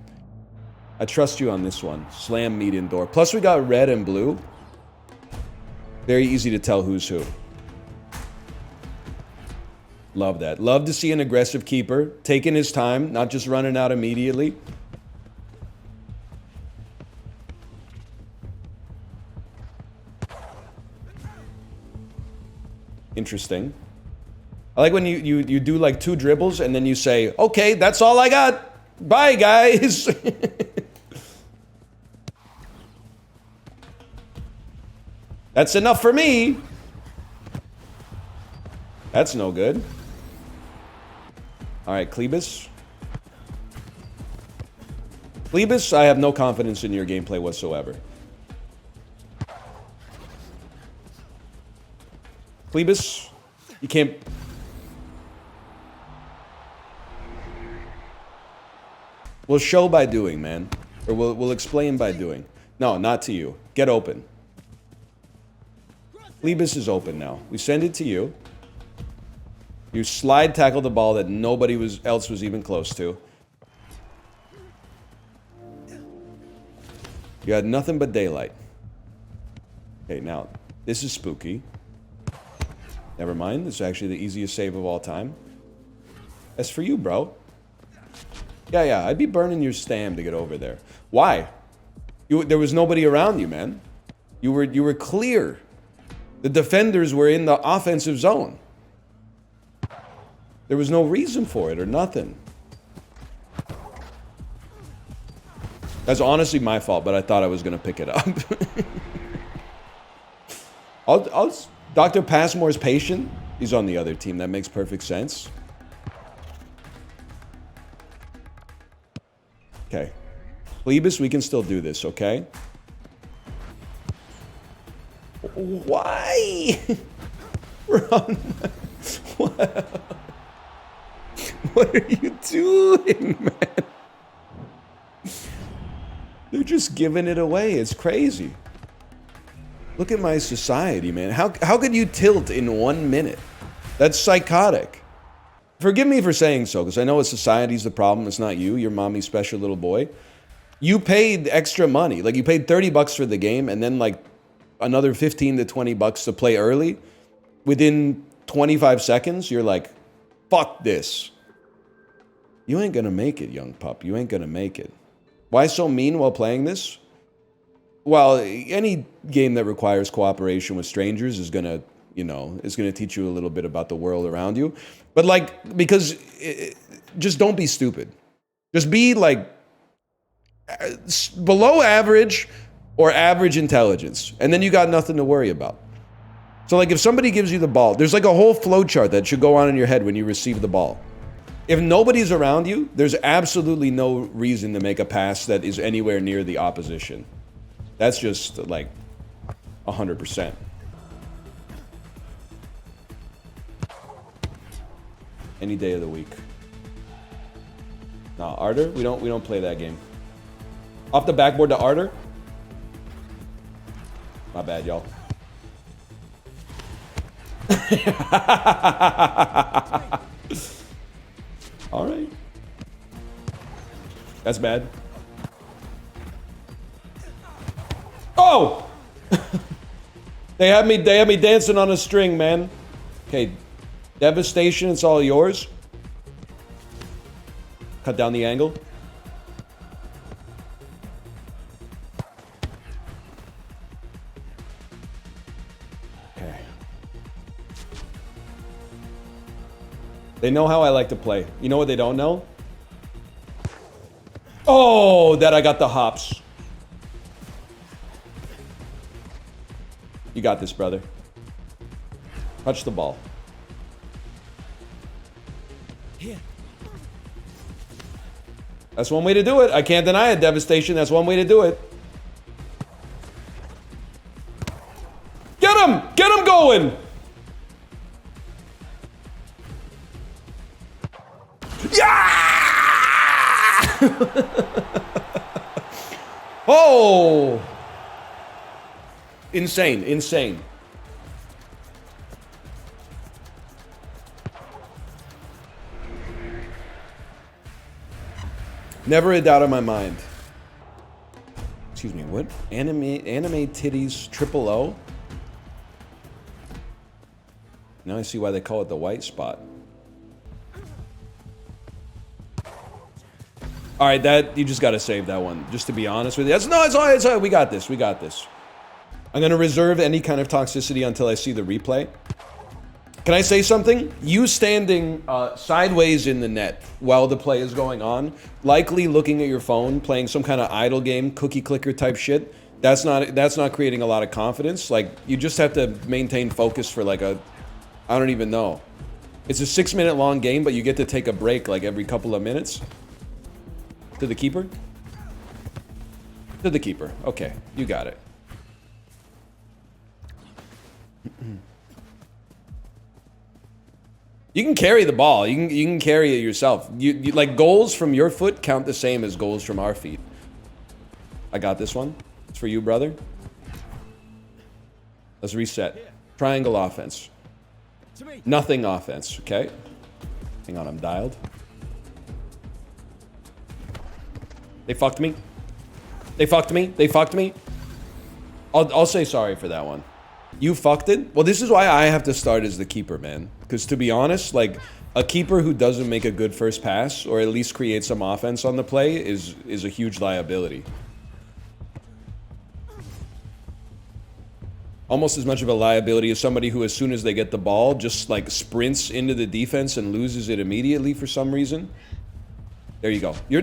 I trust you on this one. Slam, meet, indoor. Plus we got red and blue. Very easy to tell who's who. Love that. Love to see an aggressive keeper. Taking his time, not just running out immediately. Interesting. I like when you do like 2 dribbles and then you say, okay, that's all I got. Bye, guys. That's enough for me. That's no good. All right, Klebus. Klebus, I have no confidence in your gameplay whatsoever. Klebus, you can't... We'll show by doing, man. Or we'll explain by doing. No, not to you. Get open. Klebus is open now. We send it to you. You slide tackle the ball that nobody else was even close to. You had nothing but daylight. Okay, now, this is spooky. Never mind, this is actually the easiest save of all time. That's for you, bro. Yeah, I'd be burning your stam to get over there. Why? There was nobody around you, man. You were clear. The defenders were in the offensive zone. There was no reason for it or nothing. That's honestly my fault, but I thought I was going to pick it up. Dr. Passmore's patient. He's on the other team. That makes perfect sense. Okay. Klebus, we can still do this, okay? Why? Run. What are you doing, man? They're just giving it away. It's crazy. Look at my society, man. How could you tilt in 1 minute? That's psychotic. Forgive me for saying so, because I know society's the problem. It's not you. You're mommy's special little boy. You paid extra money. Like, you paid 30 bucks for the game, and then, like, another 15 to 20 bucks to play early. Within 25 seconds, you're like, fuck this. You ain't gonna make it, young pup. You ain't gonna make it. Why so mean while playing this? Well, any game that requires cooperation with strangers is gonna, is gonna teach you a little bit about the world around you. But like, because just don't be stupid. Just be like below average or average intelligence, and then you got nothing to worry about. So like, if somebody gives you the ball, there's like a whole flow chart that should go on in your head when you receive the ball. If nobody's around you, there's absolutely no reason to make a pass that is anywhere near the opposition. That's just like 100%. Any day of the week. Nah, Arter? We don't play that game. Off the backboard to Arter? My bad, y'all. All right. That's bad. Oh! They have me dancing on a string, man. Okay. Devastation, it's all yours. Cut down the angle. Okay. They know how I like to play. You know what they don't know? Oh, that I got the hops. You got this, brother. Touch the ball. Here. That's one way to do it. I can't deny it, Devastation. That's one way to do it. Get him! Get him going! Yeah! Oh! Insane, insane. Never a doubt in my mind. Excuse me, what? Anime titties triple O? Now I see why they call it the white spot. All right, that you just got to save that one. Just to be honest with you, it's all right. We got this. We got this. I'm gonna reserve any kind of toxicity until I see the replay. Can I say something? You standing sideways in the net while the play is going on, likely looking at your phone, playing some kind of idle game, cookie clicker type shit. That's not creating a lot of confidence. Like, you just have to maintain focus for like I don't even know. It's a 6-minute long game, but you get to take a break like every couple of minutes. To the keeper? To the keeper. Okay, you got it. You can carry the ball. You can carry it yourself. You like, goals from your foot count the same as goals from our feet. I got this one. It's for you, brother. Let's reset. Triangle offense. Nothing offense, okay? Hang on, I'm dialed. They fucked me. They fucked me. They fucked me. I'll say sorry for that one. You fucked it? Well, this is why I have to start as the keeper, man. Because to be honest, like, a keeper who doesn't make a good first pass, or at least create some offense on the play, is a huge liability. Almost as much of a liability as somebody who, as soon as they get the ball, just, like, sprints into the defense and loses it immediately for some reason. There you go. You're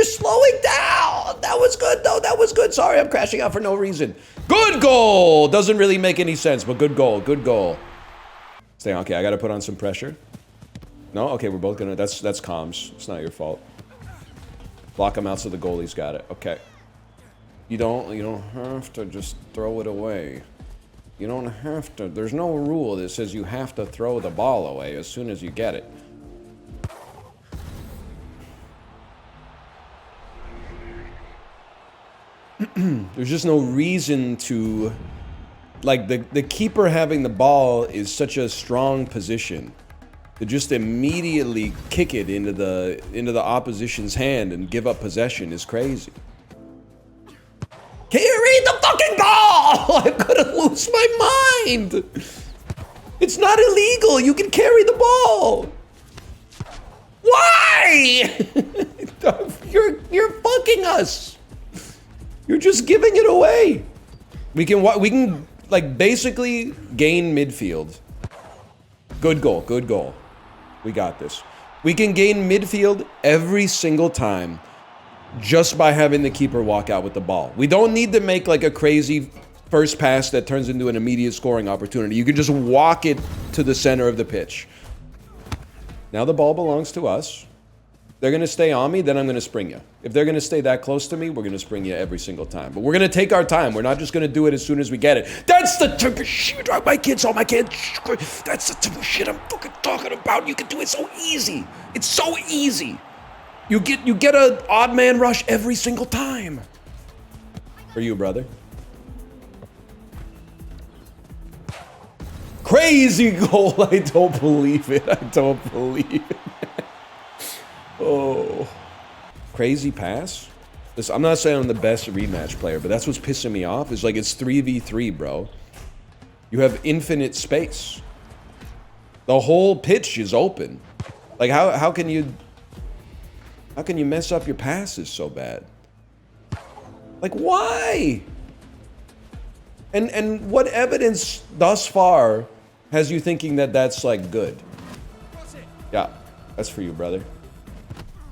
slowing down. That was good, though. That was good. Sorry, I'm crashing out for no reason. Good goal. Doesn't really make any sense, but good goal. Good goal. Stay on. Okay, I got to put on some pressure. No? Okay, we're both gonna... That's comms. It's not your fault. Block him out so the goalie's got it. Okay. You don't have to just throw it away. You don't have to... There's no rule that says you have to throw the ball away as soon as you get it. There's just no reason to, like, the keeper having the ball is such a strong position to just immediately kick it into the opposition's hand and give up possession is crazy. Can you read the fucking ball? I'm gonna lose my mind. It's not illegal. You can carry the ball. Why? You're fucking us. You're just giving it away. We can like basically gain midfield. Good goal, good goal. We got this. We can gain midfield every single time just by having the keeper walk out with the ball. We don't need to make like a crazy first pass that turns into an immediate scoring opportunity. You can just walk it to the center of the pitch. Now the ball belongs to us. they're going to stay on me, then I'm going to spring you. If they're going to stay that close to me, we're going to spring you every single time. But we're going to take our time. We're not just going to do it as soon as we get it. That's the type of shit my kids, all my kids. That's the type of shit I'm fucking talking about. You can do it so easy. It's so easy. You get an odd man rush every single time. For you, brother. Crazy goal. I don't believe it. I don't believe it. Oh. Crazy pass? Listen, I'm not saying I'm the best rematch player, but that's what's pissing me off. Is like it's 3v3, bro. You have infinite space. The whole pitch is open. Like how can you mess up your passes so bad? Like why? And what evidence thus far has you thinking that that's like good? Yeah, that's for you, brother.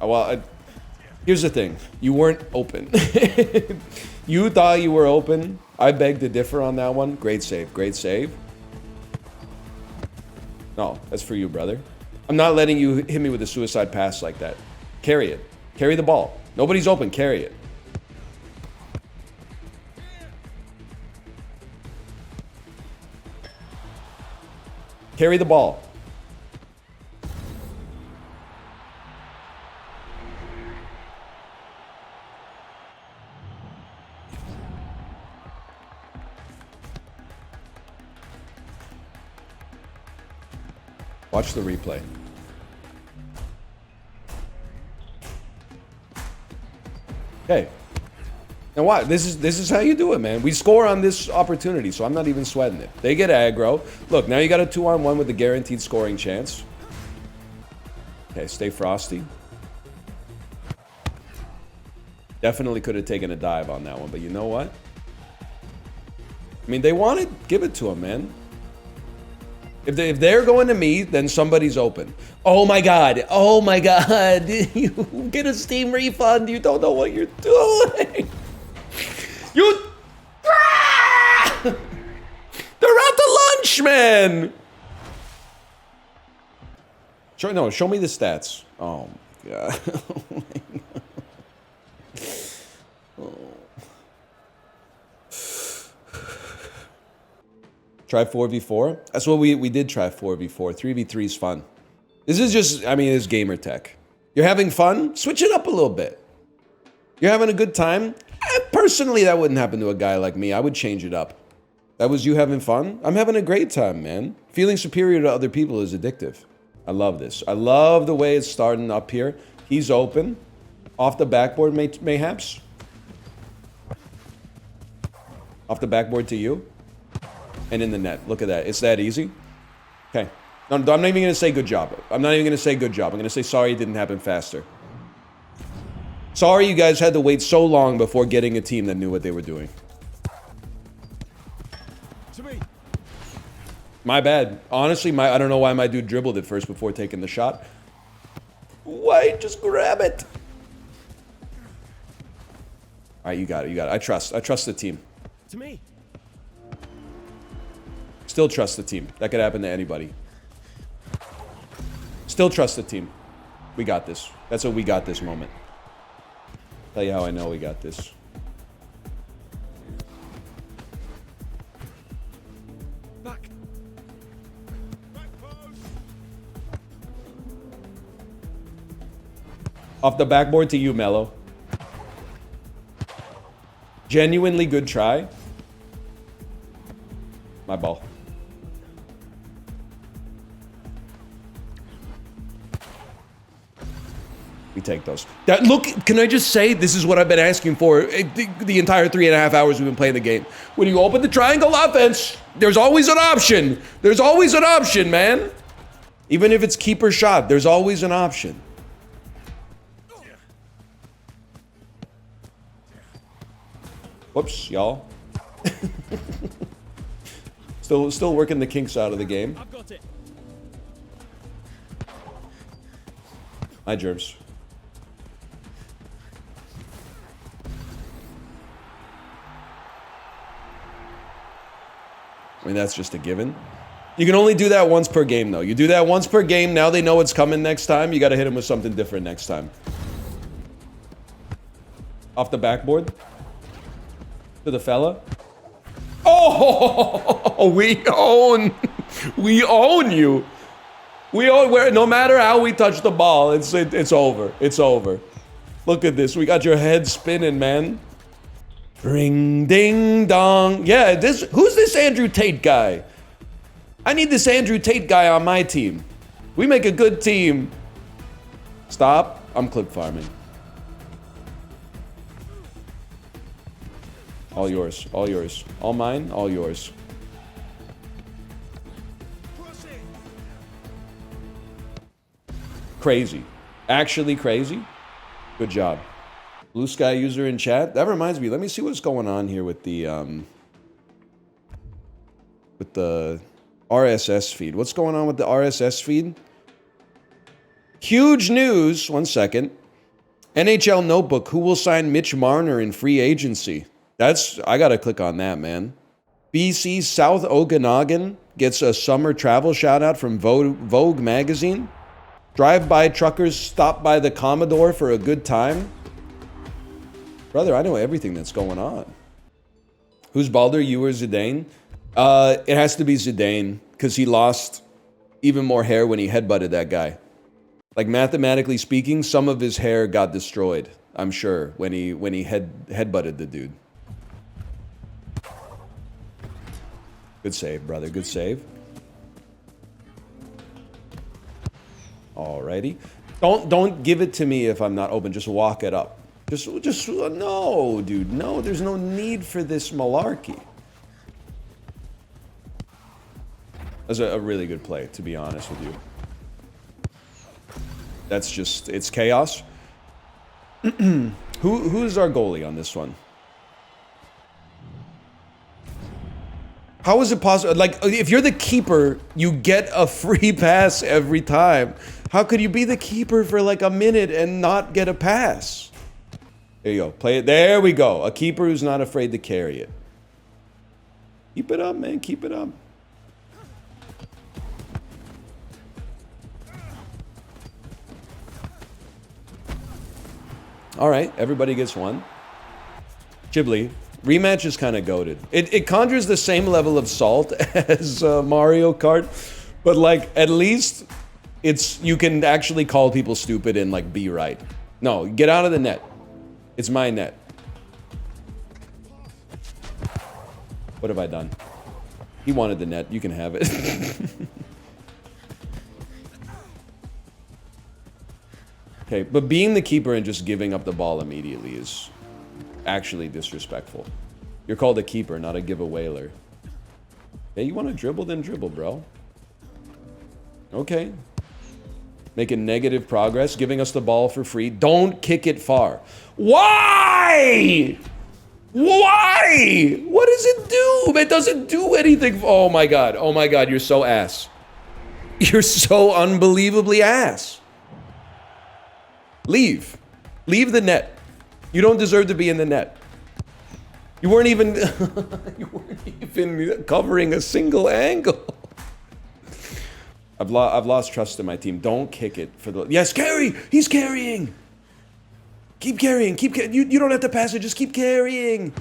Well, here's the thing. You weren't open. You thought you were open. I beg to differ on that one. Great save. Great save. No, that's for you, brother. I'm not letting you hit me with a suicide pass like that. Carry it. Carry the ball. Nobody's open. Carry it. Carry the ball. Watch the replay. Okay. Now what? This is how you do it, man. We score on this opportunity, so I'm not even sweating it. They get aggro. Look, now you got a 2-on-1 with a guaranteed scoring chance. Okay, stay frosty. Definitely could have taken a dive on that one, but you know what? I mean, they want it. Give it to them, man. If they're going to me, then somebody's open. Oh my god. Oh my god. You get a Steam refund. You don't know what you're doing. You... They're out to lunch, man. Show me the stats. Oh my god. Oh my god. Oh. Try 4v4? That's what we did try 4v4. 3v3 is fun. This is just, I mean, it's gamer tech. You're having fun? Switch it up a little bit. You're having a good time? Personally, that wouldn't happen to a guy like me. I would change it up. That was you having fun? I'm having a great time, man. Feeling superior to other people is addictive. I love this. I love the way it's starting up here. He's open. Off the backboard, mayhaps. Off the backboard to you. And in the net. Look at that. It's that easy. Okay. No, I'm not even going to say good job. I'm not even going to say good job. I'm going to say sorry it didn't happen faster. Sorry you guys had to wait so long before getting a team that knew what they were doing. My bad. Honestly, I don't know why my dude dribbled it first before taking the shot. Why? Just grab it. All right, you got it. You got it. I trust the team. To me. Still trust the team. That could happen to anybody. Still trust the team. We got this. That's a we got this moment. Tell you how I know we got this. Back. Back post. Off the backboard to you, Mello. Genuinely good try. My ball. We take those. Look, can I just say, this is what I've been asking for the entire 3.5 hours we've been playing the game. When you open the triangle offense, there's always an option. There's always an option, man. Even if it's keeper shot, there's always an option. Whoops, y'all. Still working the kinks out of the game. I've got it. Hi, Germs. I mean, that's just a given. You can only do that once per game, though. You do that once per game. Now they know what's coming next time. You got to hit him with something different next time. Off the backboard. To the fella. Oh, we own. We own you. We own. No matter how we touch the ball, it's over. It's over. Look at this. We got your head spinning, man. Ring, ding, dong. Yeah, who's this Andrew Tate guy? I need this Andrew Tate guy on my team. We make a good team. Stop. I'm clip farming. All yours. All yours. All mine. All yours. Crazy. Actually crazy. Good job. Blue Sky user in chat. That reminds me. Let me see what's going on here with the RSS feed. What's going on with the RSS feed? Huge news. 1 second. NHL Notebook. Who will sign Mitch Marner in free agency? I gotta click on that, man. BC South Okanagan gets a summer travel shout out from Vogue magazine. Drive-by truckers stop by the Commodore for a good time. Brother, I know everything that's going on. Who's Balder, you or Zidane? It has to be Zidane, because he lost even more hair when he headbutted that guy. Like, mathematically speaking, some of his hair got destroyed, I'm sure, when he headbutted the dude. Good save, brother. Good save. Alrighty. Don't give it to me if I'm not open. Just walk it up. Just no, dude. No, there's no need for this malarkey. That's a really good play, to be honest with you. That's just, it's chaos. Who's our goalie on this one? How is it possible? Like, if you're the keeper, you get a free pass every time. How could you be the keeper for like a minute and not get a pass? There you go. Play it. There we go. A keeper who's not afraid to carry it. Keep it up, man. Keep it up. All right. Everybody gets one. Ghibli. Rematch is kind of goated. It conjures the same level of salt as Mario Kart, but like at least you can actually call people stupid and like be right. No, get out of the net. It's my net. What have I done? He wanted the net. You can have it. Okay, but being the keeper and just giving up the ball immediately is actually disrespectful. You're called a keeper, not a giveawayler. Hey, you want to dribble? Then dribble, bro. Okay. Making negative progress, giving us the ball for free. Don't kick it far. Why? Why? What does it do? It doesn't do anything. Oh my God. Oh my God. You're so ass. You're so unbelievably ass. Leave. Leave the net. You don't deserve to be in the net. You weren't even covering a single angle. I've lost trust in my team. Don't kick it for the... Yes, carry! He's carrying! Keep carrying. You don't have to pass it. Just keep carrying.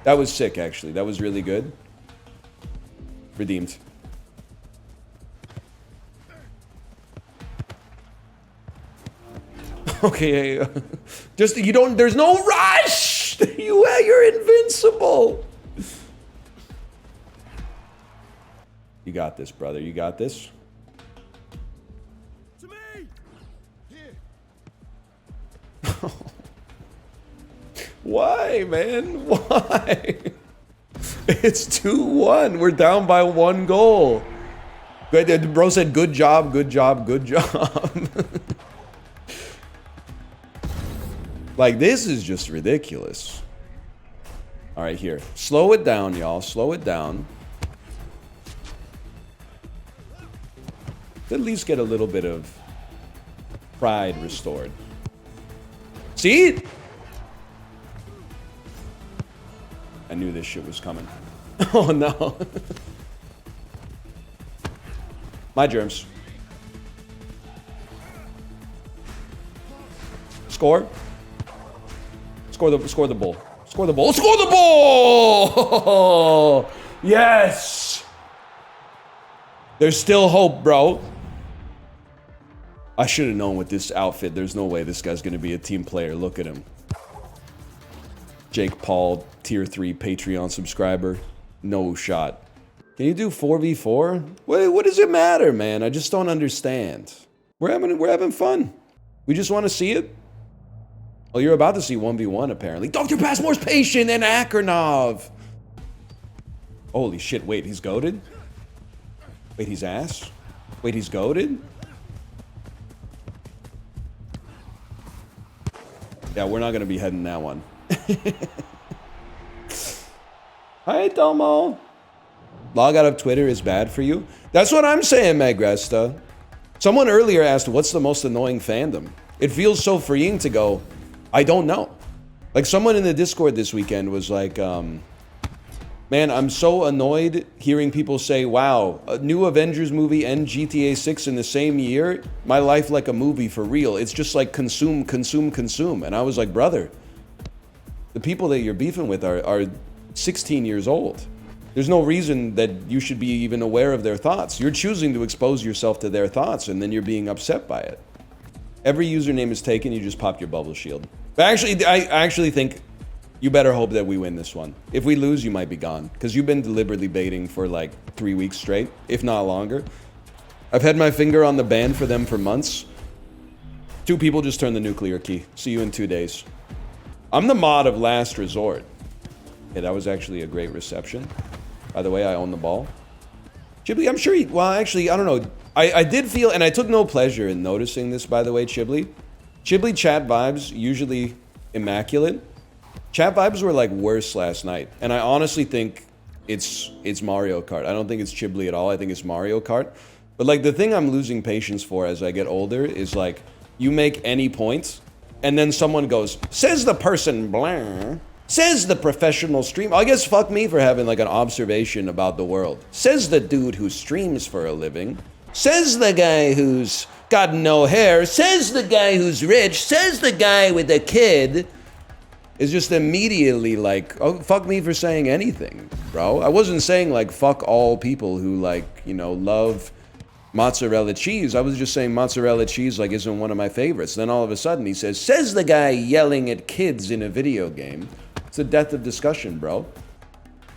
That was sick, actually. That was really good. Redeemed. Okay, just you don't. There's no rush. You're invincible. You got this, brother. You got this. To me. Here. Why, man? Why? It's 2-1. We're down by 1 goal. Bro said, "Good job, good job, good job." Like, this is just ridiculous. All right, here. Slow it down, y'all. Slow it down. At least get a little bit of pride restored. See? I knew this shit was coming. Oh, no. My germs. Score. Score the bull. Score the bull. Score the bull! Yes! There's still hope, bro. I should have known with this outfit, there's no way this guy's going to be a team player. Look at him. Jake Paul, tier 3 Patreon subscriber. No shot. Can you do 4v4? What does it matter, man? I just don't understand. We're having fun. We just want to see it. Well, you're about to see 1v1, apparently. Dr. Passmore's patient and Akhranov. Holy shit, wait, he's goated? Wait, he's ass? Wait, he's goated? Yeah, we're not going to be heading that one. Hi, Tomo. Log out of Twitter is bad for you? That's what I'm saying, Magresta. Someone earlier asked, what's the most annoying fandom? It feels so freeing to go, I don't know. Like, someone in the Discord this weekend was like, man, I'm so annoyed hearing people say, wow, a new Avengers movie and GTA 6 in the same year? My life like a movie for real. It's just like consume, consume, consume. And I was like, brother, the people that you're beefing with are 16 years old. There's no reason that you should be even aware of their thoughts. You're choosing to expose yourself to their thoughts, and then you're being upset by it. Every username is taken, you just pop your bubble shield. But actually, I actually think you better hope that we win this one. If we lose, you might be gone. Because you've been deliberately baiting for like 3 weeks straight, if not longer. I've had my finger on the ban for them for months. 2 people just turned the nuclear key. See you in 2 days. I'm the mod of last resort. Yeah, that was actually a great reception. By the way, I own the ball. Chibli, I'm sure well, actually, I don't know. I did feel, and I took no pleasure in noticing this, by the way, Chibli. Chibli chat vibes, usually immaculate. Chat vibes were like worse last night. And I honestly think it's Mario Kart. I don't think it's Chibli at all. I think it's Mario Kart. But like the thing I'm losing patience for as I get older is like, you make any point, and then someone goes, says the person blah. Says the professional streamer. I guess fuck me for having like an observation about the world. Says the dude who streams for a living. Says the guy who's got no hair. Says the guy who's rich. Says the guy with a kid. Is just immediately like, oh, fuck me for saying anything, bro. I wasn't saying like fuck all people who like, you know, love mozzarella cheese. I was just saying mozzarella cheese like isn't one of my favorites. Then all of a sudden he says the guy yelling at kids in a video game. It's a death of discussion, bro.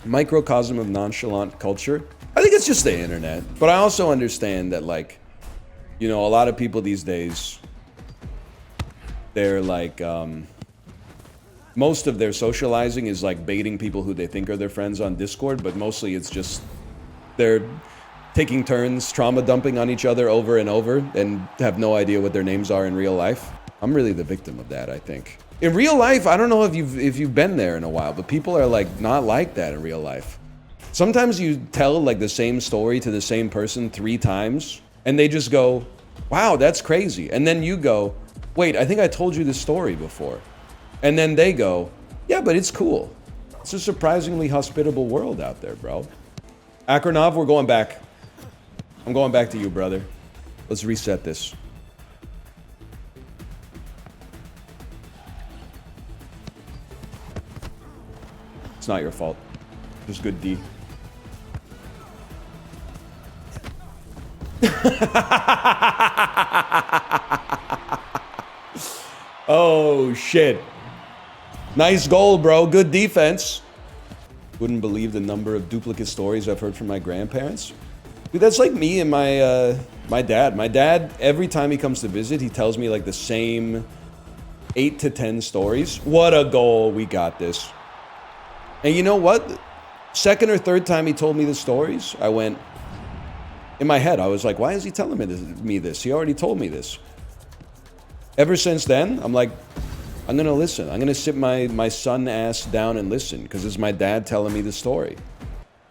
Microcosm of nonchalant culture. I think it's just the internet. But I also understand that, like, you know, a lot of people these days, they're like, most of their socializing is like baiting people who they think are their friends on Discord, but mostly it's just they're taking turns trauma dumping on each other over and over and have no idea what their names are in real life. I'm really the victim of that, I think. In real life, I don't know if you've been there in a while, but people are like not like that in real life. Sometimes you tell like the same story to the same person 3 times and they just go, wow, that's crazy. And then you go, wait, I think I told you this story before. And then they go, yeah, but it's cool. It's a surprisingly hospitable world out there, bro. Akhranov, we're going back. I'm going back to you, brother. Let's reset this. It's not your fault. Just good D. Oh, shit. Nice goal, bro. Good defense. Wouldn't believe the number of duplicate stories I've heard from my grandparents. Dude, that's like me and my dad. My dad, every time he comes to visit, he tells me like the same 8 to 10 stories. What a goal. We got this. And you know what? Second or third time he told me the stories, I went, in my head, I was like, why is he telling me this? He already told me this. Ever since then, I'm like, I'm going to listen. I'm going to sit my son ass down and listen because it's my dad telling me the story.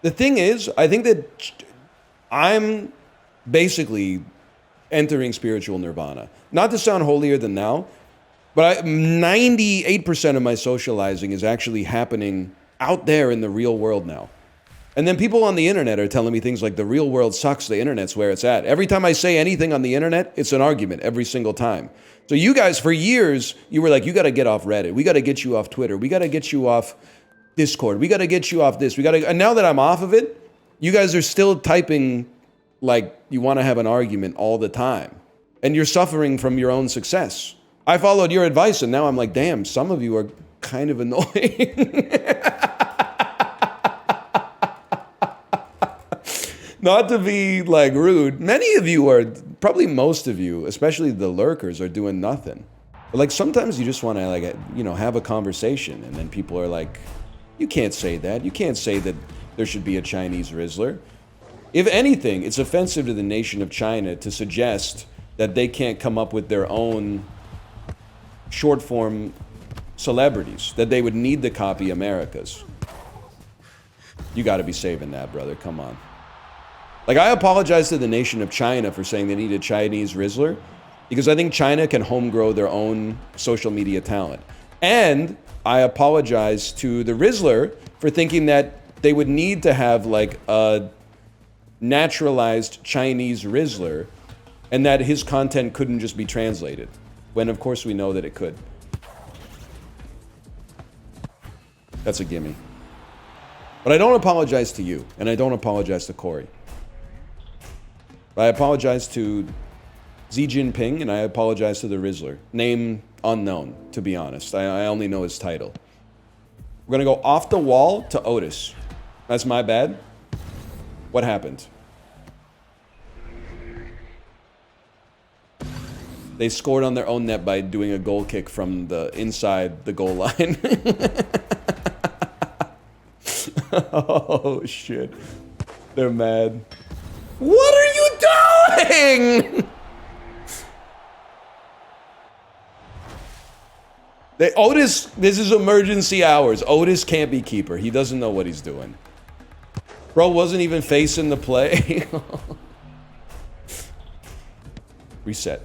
The thing is, I think that I'm basically entering spiritual nirvana. Not to sound holier than thou, but 98% of my socializing is actually happening out there in the real world now. And then people on the internet are telling me things like the real world sucks, the internet's where it's at. Every time I say anything on the internet, it's an argument every single time. So you guys, for years, you were like, you got to get off Reddit. We got to get you off Twitter. We got to get you off Discord. We got to get you off this. And now that I'm off of it, you guys are still typing like you want to have an argument all the time. And you're suffering from your own success. I followed your advice and now I'm like, damn, some of you are kind of annoying. Not to be like rude, many of you are, probably most of you, especially the lurkers, are doing nothing. But like sometimes you just want to like, you know, have a conversation and then people are like, you can't say that. You can't say that there should be a Chinese Rizzler. If anything, it's offensive to the nation of China to suggest that they can't come up with their own short form celebrities, that they would need to copy America's. You got to be saving that, brother. Come on. Like, I apologize to the nation of China for saying they need a Chinese Rizzler, because I think China can home grow their own social media talent. And I apologize to the Rizzler for thinking that they would need to have like a naturalized Chinese Rizzler and that his content couldn't just be translated, when of course we know that it could. That's a gimme. But I don't apologize to you, and I don't apologize to Kory. I apologize to Xi Jinping, and I apologize to the Rizzler. Name unknown, to be honest. I only know his title. We're gonna go off the wall to Otis. That's my bad. What happened? They scored on their own net by doing a goal kick from the inside the goal line. Oh, shit. They're mad. What are you doing? Otis, this is emergency hours. Otis can't be keeper. He doesn't know what he's doing. Bro wasn't even facing the play. Reset.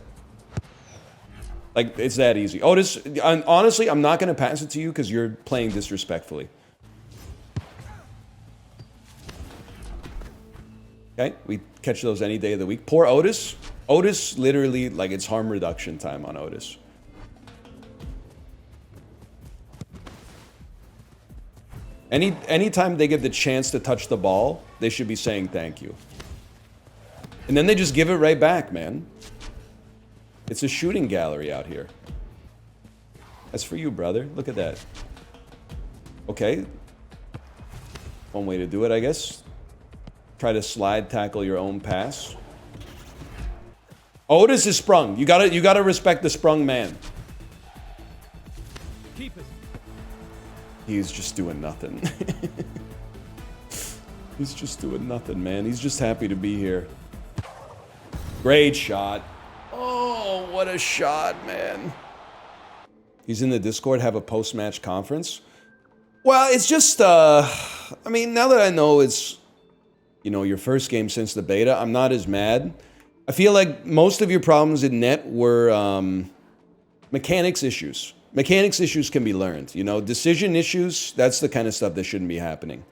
Like, it's that easy. Otis, honestly, I'm not going to pass it to you because you're playing disrespectfully. Okay, we catch those any day of the week. Poor Otis. Otis, literally, like, it's harm reduction time on Otis. Anytime they get the chance to touch the ball, they should be saying thank you. And then they just give it right back, man. It's a shooting gallery out here. That's for you, brother. Look at that. Okay. One way to do it, I guess. Try to slide tackle your own pass. Otis is sprung. You gotta respect the sprung man. Keep it. He's just doing nothing. He's just doing nothing, man. He's just happy to be here. Great shot. Oh, what a shot, man. He's in the Discord, have a post-match conference. Well, it's just, I mean, now that I know it's, you know, your first game since the beta, I'm not as mad. I feel like most of your problems in net were mechanics issues. Mechanics issues can be learned, you know? Decision issues, that's the kind of stuff that shouldn't be happening.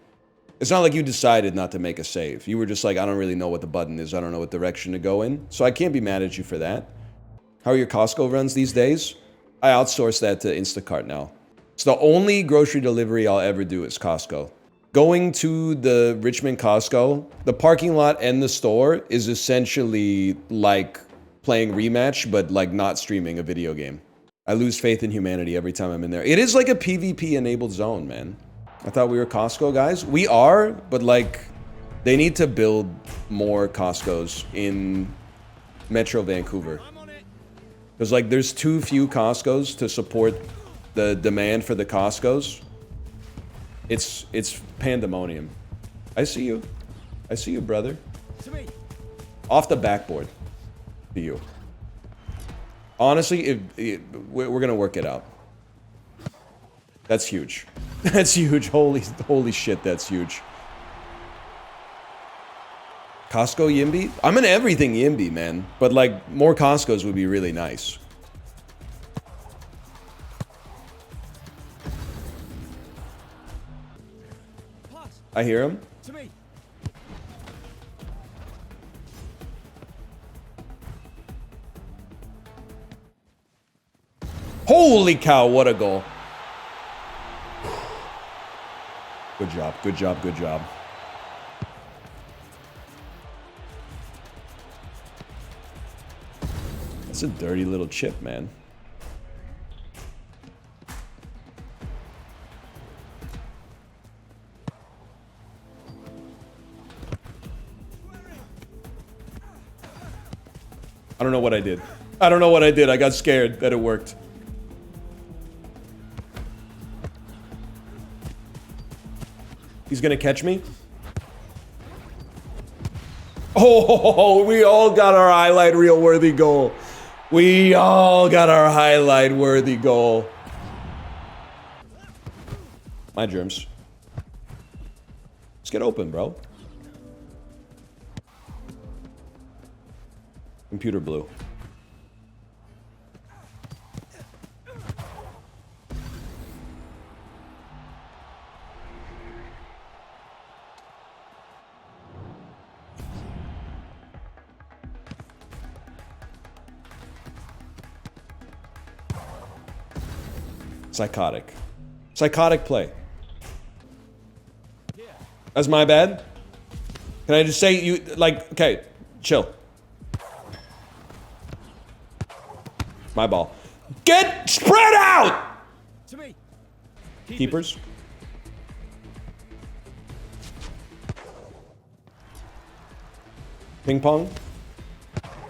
It's not like you decided not to make a save. You were just like, I don't really know what the button is. I don't know what direction to go in. So I can't be mad at you for that. How are your Costco runs these days? I outsource that to Instacart now. It's the only grocery delivery I'll ever do is Costco. Going to the Richmond Costco, the parking lot and the store is essentially like playing Rematch, but like not streaming a video game. I lose faith in humanity every time I'm in there. It is like a PvP-enabled zone, man. I thought we were Costco guys. We are, but like, they need to build more Costcos in Metro Vancouver. Because like, there's too few Costcos to support the demand for the Costcos. It's pandemonium. I see you. I see you, brother. Off the backboard. To you. Honestly, we're gonna work it out. That's huge. That's huge. Holy shit, that's huge. Costco Yimby? I'm an everything Yimby, man. But like, more Costcos would be really nice. I hear him. To me. Holy cow, what a goal. Good job, good job, good job. That's a dirty little chip, man. I don't know what I did. I don't know what I did. I got scared that it worked. He's gonna catch me. Oh, we all got our highlight reel worthy goal. We all got our highlight worthy goal. My germs. Let's get open, bro. Computer blue. Psychotic. Psychotic play. That's my bad. Can I just say you, like, okay, chill. My ball. Get spread out! To me. Keepers. Ping pong.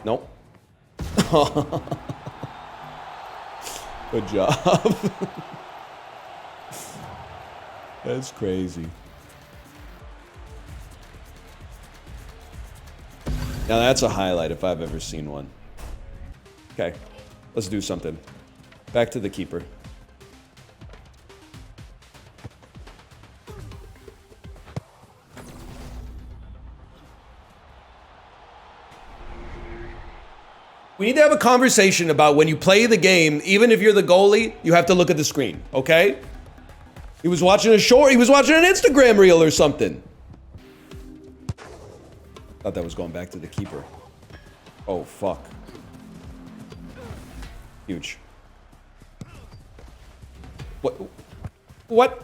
Nope. Good job. That's crazy. Now that's a highlight if I've ever seen one. Okay, let's do something. Back to the keeper. We need to have a conversation about when you play the game, even if you're the goalie, you have to look at the screen, okay? He was watching a short, he was watching an Instagram reel or something. Thought that was going back to the keeper. Oh, fuck. Huge. What? What?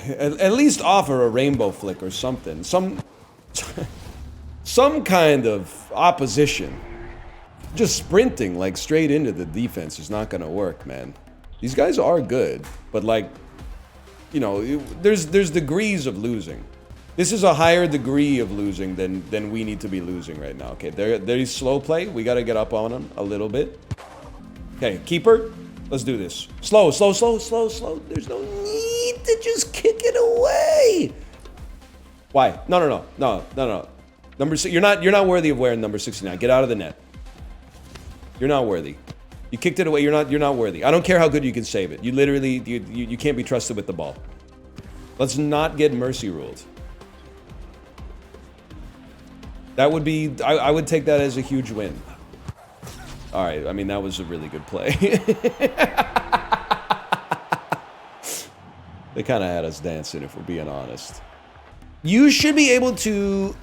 At least offer a rainbow flick or something. Some kind of opposition. Just sprinting like straight into the defense is not gonna work, man. These guys are good, but like, you know, there's degrees of losing. This is a higher degree of losing than we need to be losing right now. Okay, there's slow play. We gotta get up on them a little bit. Okay, keeper. Let's do this. Slow, slow, slow, slow, slow. There's no need to just kick it away. Why? No. Number 6. You're not worthy of wearing number 69. Get out of the net. You're not worthy. You kicked it away. You're not worthy. I don't care how good you can save it. You literally you can't be trusted with the ball. Let's not get mercy ruled. That would be. I would take that as a huge win. All right, I mean, that was a really good play. They kind of had us dancing, if we're being honest. You should be able to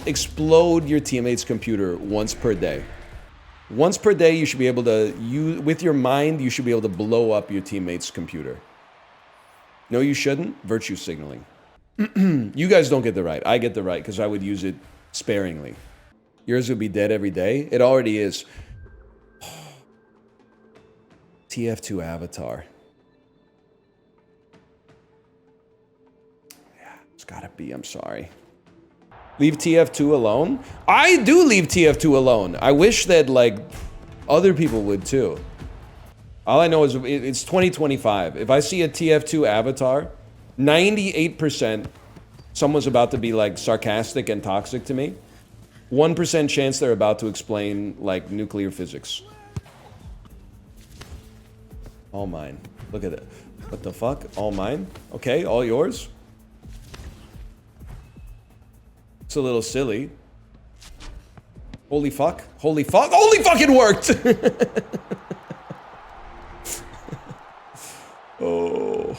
explode your teammate's computer once per day. Once per day, you should be able to, with your mind, you should be able to blow up your teammate's computer. No, you shouldn't. Virtue signaling. You guys don't get the right. I get the right because I would use it sparingly. Yours would be dead every day. It already is. TF2 avatar. Yeah, it's gotta be. I'm sorry. Leave TF2 alone? I do leave TF2 alone. I wish that, like, other people would too. All I know is it's 2025. If I see a TF2 avatar, 98% someone's about to be, like, sarcastic and toxic to me. 1% chance they're about to explain, like, nuclear physics. All mine. Look at it. What the fuck? All mine? Okay, all yours? It's a little silly. Holy fuck. Holy fuck. Holy fuck, it worked! Oh.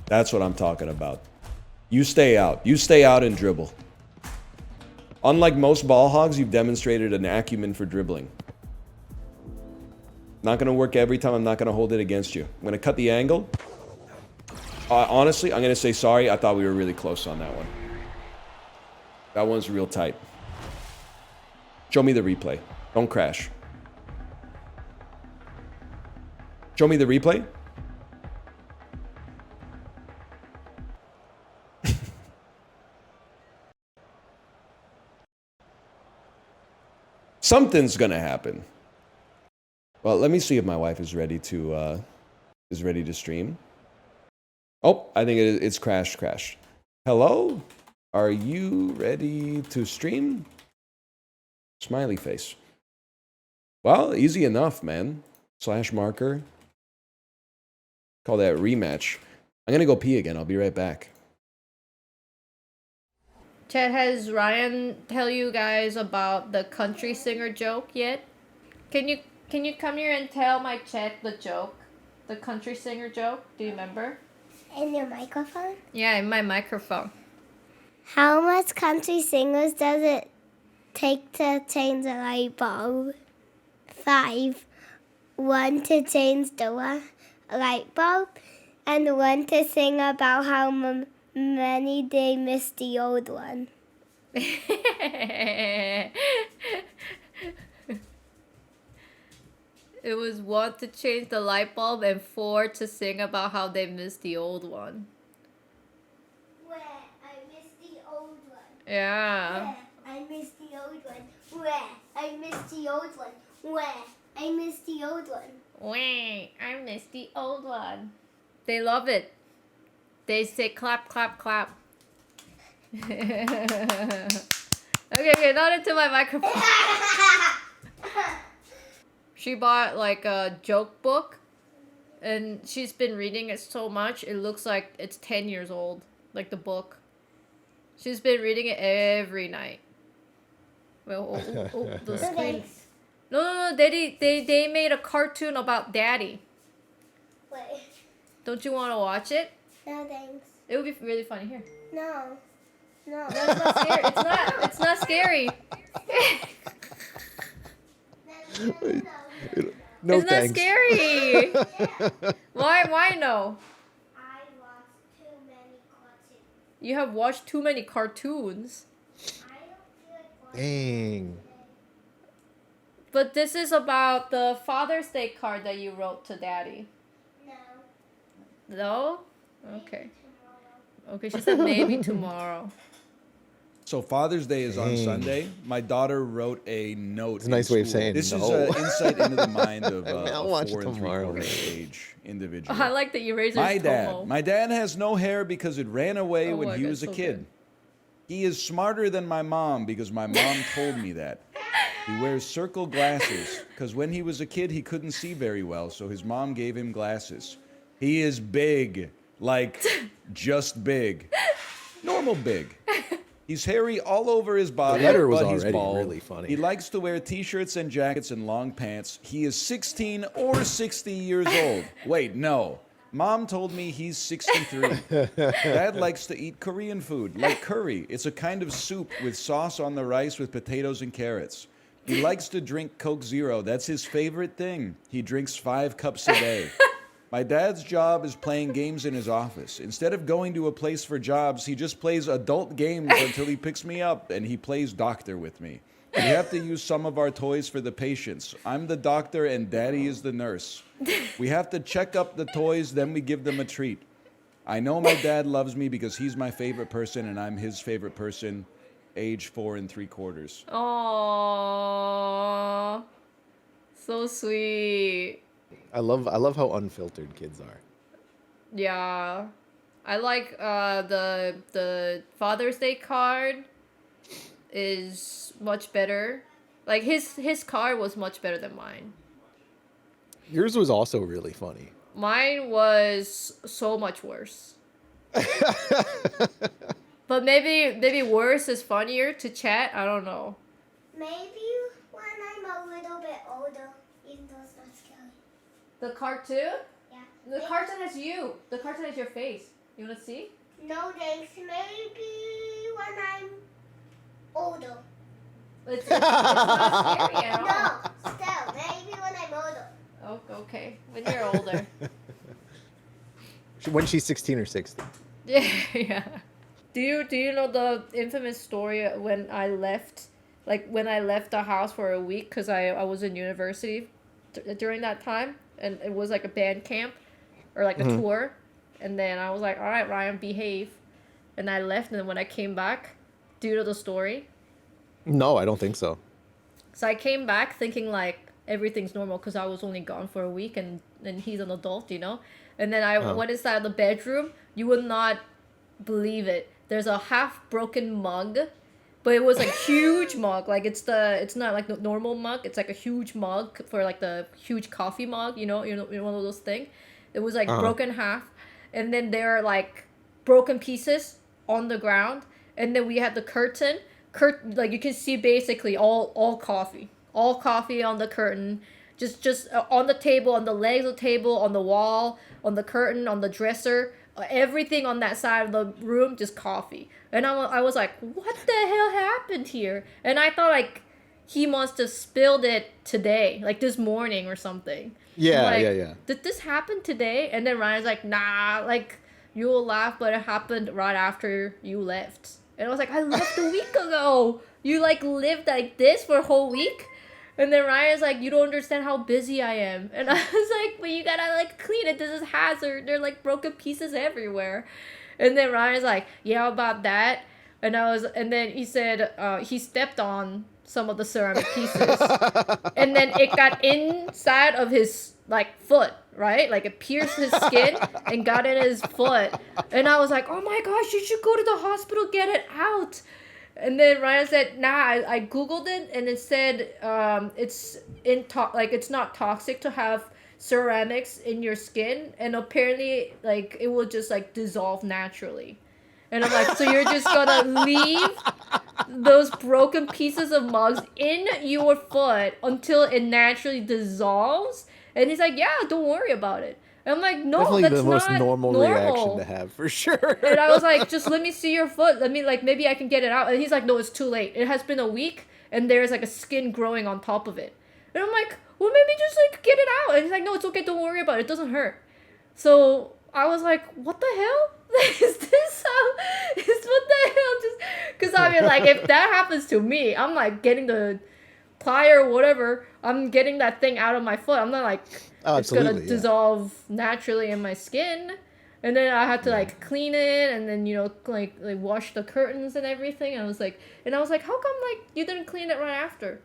That's what I'm talking about. You stay out. You stay out and dribble. Unlike most ball hogs, you've demonstrated an acumen for dribbling. Not going to work every time. I'm not going to hold it against you. I'm going to cut the angle. Honestly, I'm going to say sorry. I thought we were really close on that one. That one's real tight. Show me the replay. Don't crash. Show me the replay. Something's gonna happen. Well, let me see if my wife is ready to stream. Oh, I think it's crashed. Hello? Are you ready to stream? Smiley face. Well, easy enough, man. Slash marker. Call that rematch. I'm gonna go pee again. I'll be right back. Chat, has Ryan tell you guys about the country singer joke yet? Can you come here and tell my chat the joke? The country singer joke? Do you remember? In your microphone? Yeah, in my microphone. How much country singers does it take to change a light bulb? 5. 1 to change the light bulb, and 1 to sing about how many they missed the old one. It was 1 to change the light bulb and 4 to sing about how they missed the old one. Where I missed the old one. Yeah. Where I missed the old one. Where I missed the old one. Where I missed the old one. Wait, I missed the old one. They love it. They say clap, clap, clap. Okay, not into my microphone. She bought like a joke book, and she's been reading it so much, it looks like it's 10 years old, like the book. She's been reading it every night. Well, the screen. No, they made a cartoon about Daddy. Wait. Don't you want to watch it? No, thanks. It would be really funny. Here. No. No, it's not scary. It's not scary. No, it's thanks. not scary. Why no? I watched too many cartoons. You have watched too many cartoons. I don't feel like watching. Dang. But this is about the Father's Day card that you wrote to Daddy. No. No? Okay. Tomorrow. Okay, she said maybe tomorrow. So Father's Day is on Dang. Sunday. My daughter wrote a note. It's a nice way of saying this no. is an insight into the mind of I'll a watch 4 tomorrow. 3/4 age individual. I like the eraser's Tomo. My dad has no hair because it ran away Oh when my he God, was a so kid. good. He is smarter than my mom because my mom told me that. He wears circle glasses because when he was a kid he couldn't see very well, so his mom gave him glasses. He is big, like just big, normal big. He's hairy all over his body, The letter was but he's already bald. really funny. He likes to wear t-shirts and jackets and long pants. He is 16 or 60 years old. Wait, no. Mom told me he's 63. Dad likes to eat Korean food, like curry. It's a kind of soup with sauce on the rice with potatoes and carrots. He likes to drink Coke Zero. That's his favorite thing. He drinks 5 cups a day. My dad's job is playing games in his office. Instead of going to a place for jobs, he just plays adult games until he picks me up, and he plays doctor with me. We have to use some of our toys for the patients. I'm the doctor, and Daddy is the nurse. We have to check up the toys, then we give them a treat. I know my dad loves me because he's my favorite person, and I'm his favorite person, age 4 3/4. Aww. So sweet. I love how unfiltered kids are. Yeah. I like the Father's Day card is much better. Like his card was much better than mine. Yours was also really funny. Mine was so much worse. But maybe worse is funnier to chat. I don't know. Maybe when I'm a little bit older. Even though it's not scary. The cartoon? Yeah. The cartoon has you. The cartoon has your face. You wanna see? No thanks. Maybe when I'm older. It's not scary at all. No, still. Maybe when I'm older. Oh, okay. When you're older. When she's 16 or 16. Yeah. Do you know the infamous story when I left? Like when I left the house for a week because I was in university during that time, and it was like a band camp or like a tour, and then I was like, all right, Ryan, behave, and I left, and then when I came back, do you know the story? No, I don't think so. So I came back thinking like everything's normal because I was only gone for a week, and he's an adult, you know, and then I went inside the bedroom. You would not believe it. There's a half broken mug. But it was like huge mug, like it's not like the normal mug. It's like a huge mug for like the huge coffee mug, you know, one of those things. It was like broken half, and then there are like broken pieces on the ground, and then we had the curtain, like you can see basically all coffee on the curtain, just on the table, on the legs of the table, on the wall, on the curtain, on the dresser. Everything on that side of the room, just coffee. And I was like, what the hell happened here? And I thought, like, he must have spilled it today, like this morning or something. Yeah, like, yeah. Did this happen today? And then Ryan's like, nah, like, you'll laugh, but it happened right after you left. And I was like, I left a week ago. You, like, lived like this for a whole week? And then Ryan's like, you don't understand how busy I am. And I was like, but you gotta, like, clean it. This is hazard. There are, like, broken pieces everywhere. And then Ryan's like, yeah, about that. And then he said he stepped on some of the ceramic pieces. And then it got inside of his, like, foot, right? Like, it pierced his skin and got in his foot. And I was like, oh my gosh, you should go to the hospital, get it out. And then Ryan said, nah, I Googled it, and it said it's not toxic to have ceramics in your skin, and apparently, like, it will just, like, dissolve naturally. And I'm like, so you're just gonna leave those broken pieces of mugs in your foot until it naturally dissolves? And he's like, yeah, don't worry about it. And I'm like, no, Definitely that's the most not normal reaction to have, for sure. And I was like, just let me see your foot. Let me, like, maybe I can get it out. And he's like, no, it's too late. It has been a week, and there's, like, a skin growing on top of it. And I'm like, well, maybe just, like, get it out. And he's like, no, it's okay. Don't worry about it. It doesn't hurt. So I was like, what the hell? Is this how? Is what the hell? Just because I mean, like, if that happens to me, I'm like getting the plier or whatever. I'm getting that thing out of my foot. I'm not like it's gonna dissolve naturally in my skin. And then I had to like clean it, and then like wash the curtains and everything. And I was like, how come like you didn't clean it right after?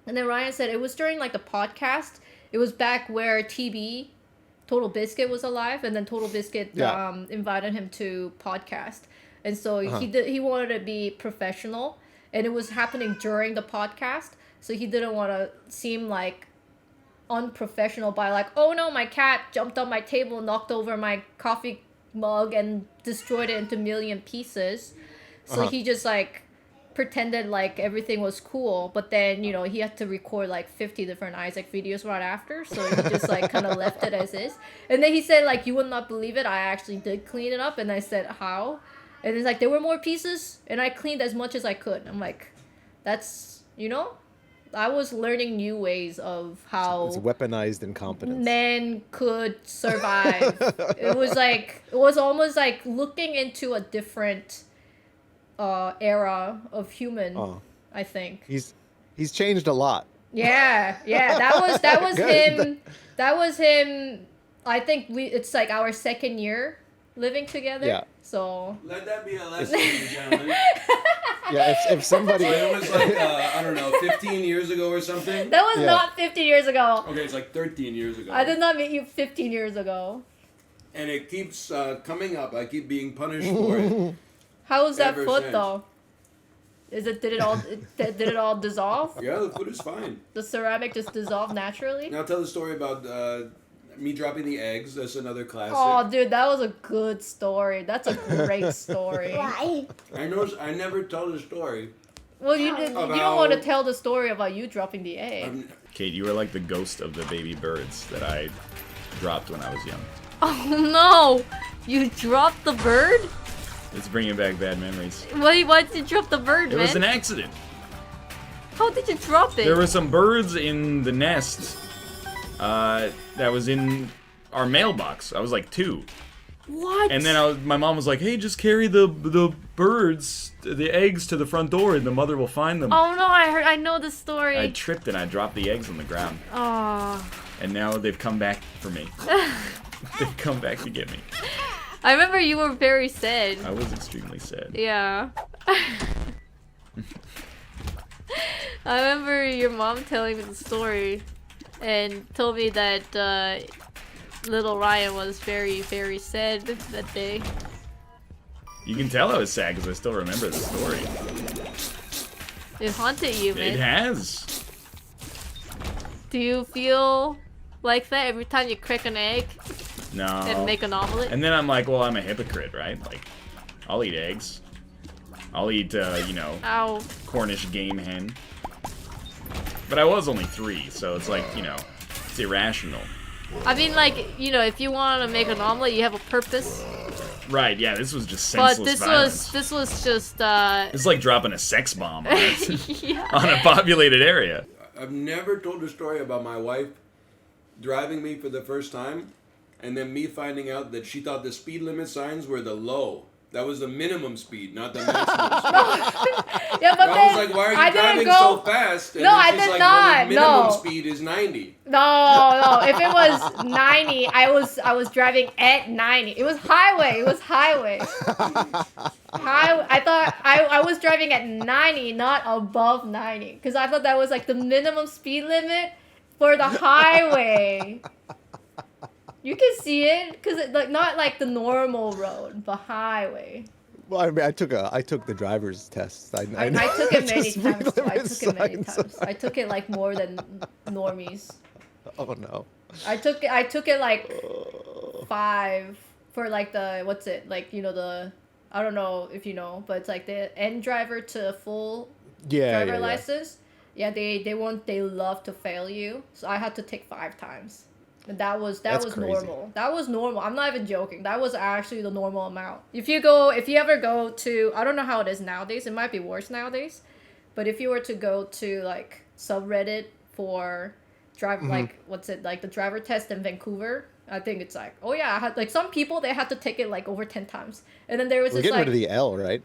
And then Ryan said it was during like the podcast. It was back where TB. Total Biscuit was alive, and then Total Biscuit invited him to podcast, and so he wanted to be professional, and it was happening during the podcast, so he didn't want to seem like unprofessional by like, oh no, my cat jumped on my table, knocked over my coffee mug, and destroyed it into a million pieces. So he just like pretended like everything was cool, but then he had to record like 50 different Isaac videos right after, so he just like kind of left it as is. And then he said like, you would not believe it, I actually did clean it up. And I said, how? And it's like, there were more pieces, and I cleaned as much as I could. I'm like, that's I was learning new ways of how it's weaponized incompetence. Men could survive. It was almost like looking into a different era of human. I think he's changed a lot. Yeah, that was him. That was him. I think it's like our second year living together. Yeah. So let that be a lesson, gentlemen. Yeah, if somebody it was like I don't know, 15 years ago or something. That was not 15 years ago. Okay, it's like 13 years ago. I did not meet you 15 years ago. And it keeps coming up. I keep being punished for it. How was that foot though? Did it all dissolve? Yeah, the foot is fine. The ceramic just dissolved naturally? Now tell the story about me dropping the eggs. That's another classic. Oh, dude, that was a good story. That's a great story. Why? I never tell the story. Well, you don't want to tell the story about you dropping the egg. Kate, you were like the ghost of the baby birds that I dropped when I was young. Oh no! You dropped the bird? It's bringing back bad memories. Why did you drop the bird, man? It was an accident. How did you drop it? There were some birds in the nest that was in our mailbox. I was like 2. What? And then my mom was like, "Hey, just carry the birds, the eggs to the front door, and the mother will find them." Oh no! I know the story. I tripped and I dropped the eggs on the ground. Oh. And now they've come back for me. They've come back to get me. I remember you were very sad. I was extremely sad. Yeah. I remember your mom telling me the story and told me that little Ryan was very, very sad that day. You can tell I was sad because I still remember the story. It haunted you, man. It has. Do you feel like that every time you crack an egg No. and make an omelet? And then I'm like, well, I'm a hypocrite, right? Like, I'll eat eggs. I'll eat, Ow. Cornish game hen. But I was only 3, so it's like, it's irrational. I mean, like, if you want to make an omelet, you have a purpose. Right, yeah, this was just senseless violence. This was just, It's like dropping a sex bomb on, yeah. on a populated area. I've never told a story about my wife driving me for the first time, and then me finding out that she thought the speed limit signs were the low. That was the minimum speed, not the maximum speed. Yeah, but I then was like, why are I you didn't driving go. so fast? And No, then I she's did like, not. Well, the minimum No. speed is 90. No. If it was 90, I was driving at 90. It was highway. I thought I was driving at 90, not above 90, because I thought that was like the minimum speed limit for the highway. You can see it because like not like the normal road, but highway. Well, I mean, I took the driver's test. I I took it many Just times. speed limit Too. signs. I took it like more than normies. Oh no. I took it like 5 for like the what's it like the I don't know if you know, but it's like the end driver to full driver license. Yeah, they love to fail you, so I had to take 5 times. And that was crazy. normal. That was normal. I'm not even joking. That was actually the normal amount. If you ever go to, I don't know how it is nowadays. It might be worse nowadays. But if you were to go to like subreddit for like what's it like the driver test in Vancouver, I think it's like, oh yeah, I had like some people they had to take it like over 10 times. And then there was We're this getting like rid of the L, right?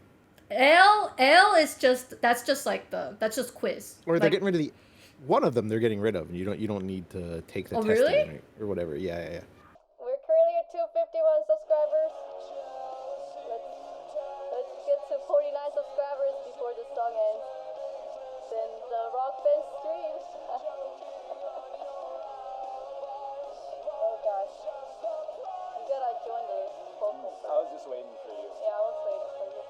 L is just that's just quiz. Or they're like, getting rid of the one of them. They're getting rid of, and you don't need to take the Oh, test really? again, or whatever. Yeah. We're currently at 251 subscribers. Let's get to 49 subscribers before the song ends. Then the rock band streams. Oh gosh. You gotta join the vocal. I was just waiting for you. Yeah, I was waiting for you.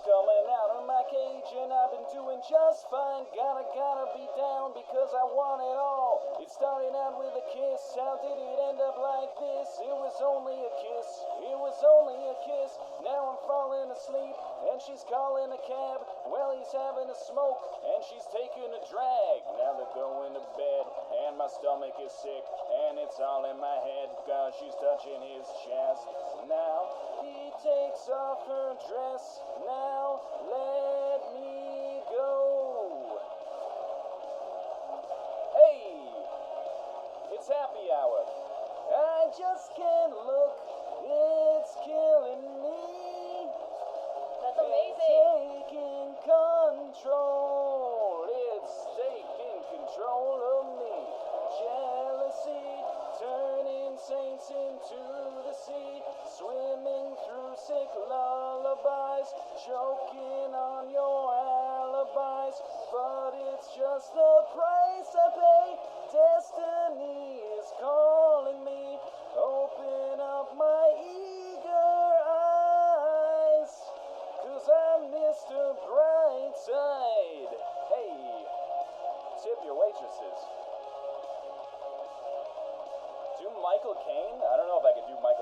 Coming out of my cage and I've been doing just fine. Gotta be down because I want it all. It started out with a kiss. How did it end up like this? It was only a kiss. It was only a kiss. Now I'm falling asleep and she's calling a cab. Well, he's having a smoke and she's taking a drag. Now they're going to bed and my stomach is sick and it's all in my head because she's touching his chest. Now he takes off her dress. Now let me go. Hey, it's happy hour. I just can't look. It's killing me. That's amazing. It's taking control. It's taking control of me. Jealousy turning saints into the sea. Swimming through sick lullabies. Choking on your alibis. But it's just the price I pay. Destiny is calling me. Open up my eager eyes. 'Cause I'm Mr. Brightside. Hey, tip your waitresses. Do Michael Caine? I don't know if I could do Michael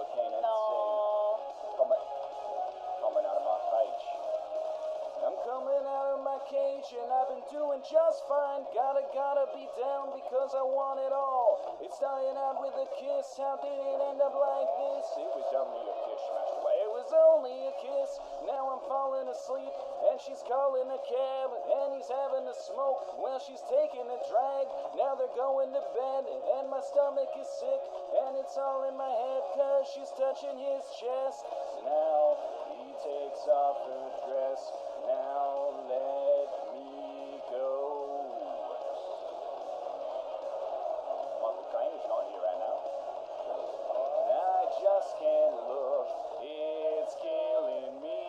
doing just fine. Gotta be down because I want it all. It started out with a kiss. How did it end up like this? It was only a kiss, smashed away. It was only a kiss. Now I'm falling asleep, and she's calling a cab, and he's having a smoke. Well, she's taking a drag. Now they're going to bed, and my stomach is sick, and it's all in my head 'cause she's touching his chest. Now he takes off her dress. Now let me go. Michael Caine is not here right now. I just can't look. It's killing me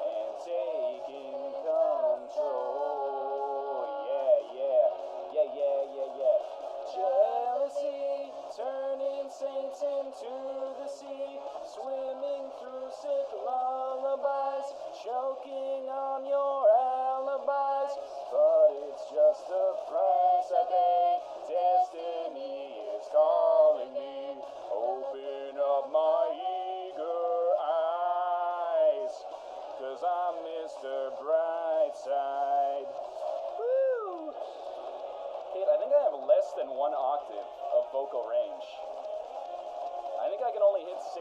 and taking control. Yeah. Jealousy, turning saints into the sea, swimming through sick lullabies, choking on your alibis. But it's just the price I pay. Destiny is calling me. Open up my eager eyes, 'cause I'm Mr. Brightside. Woo! Tate, I think I have less than 1 octave of vocal range. I think I can only hit 6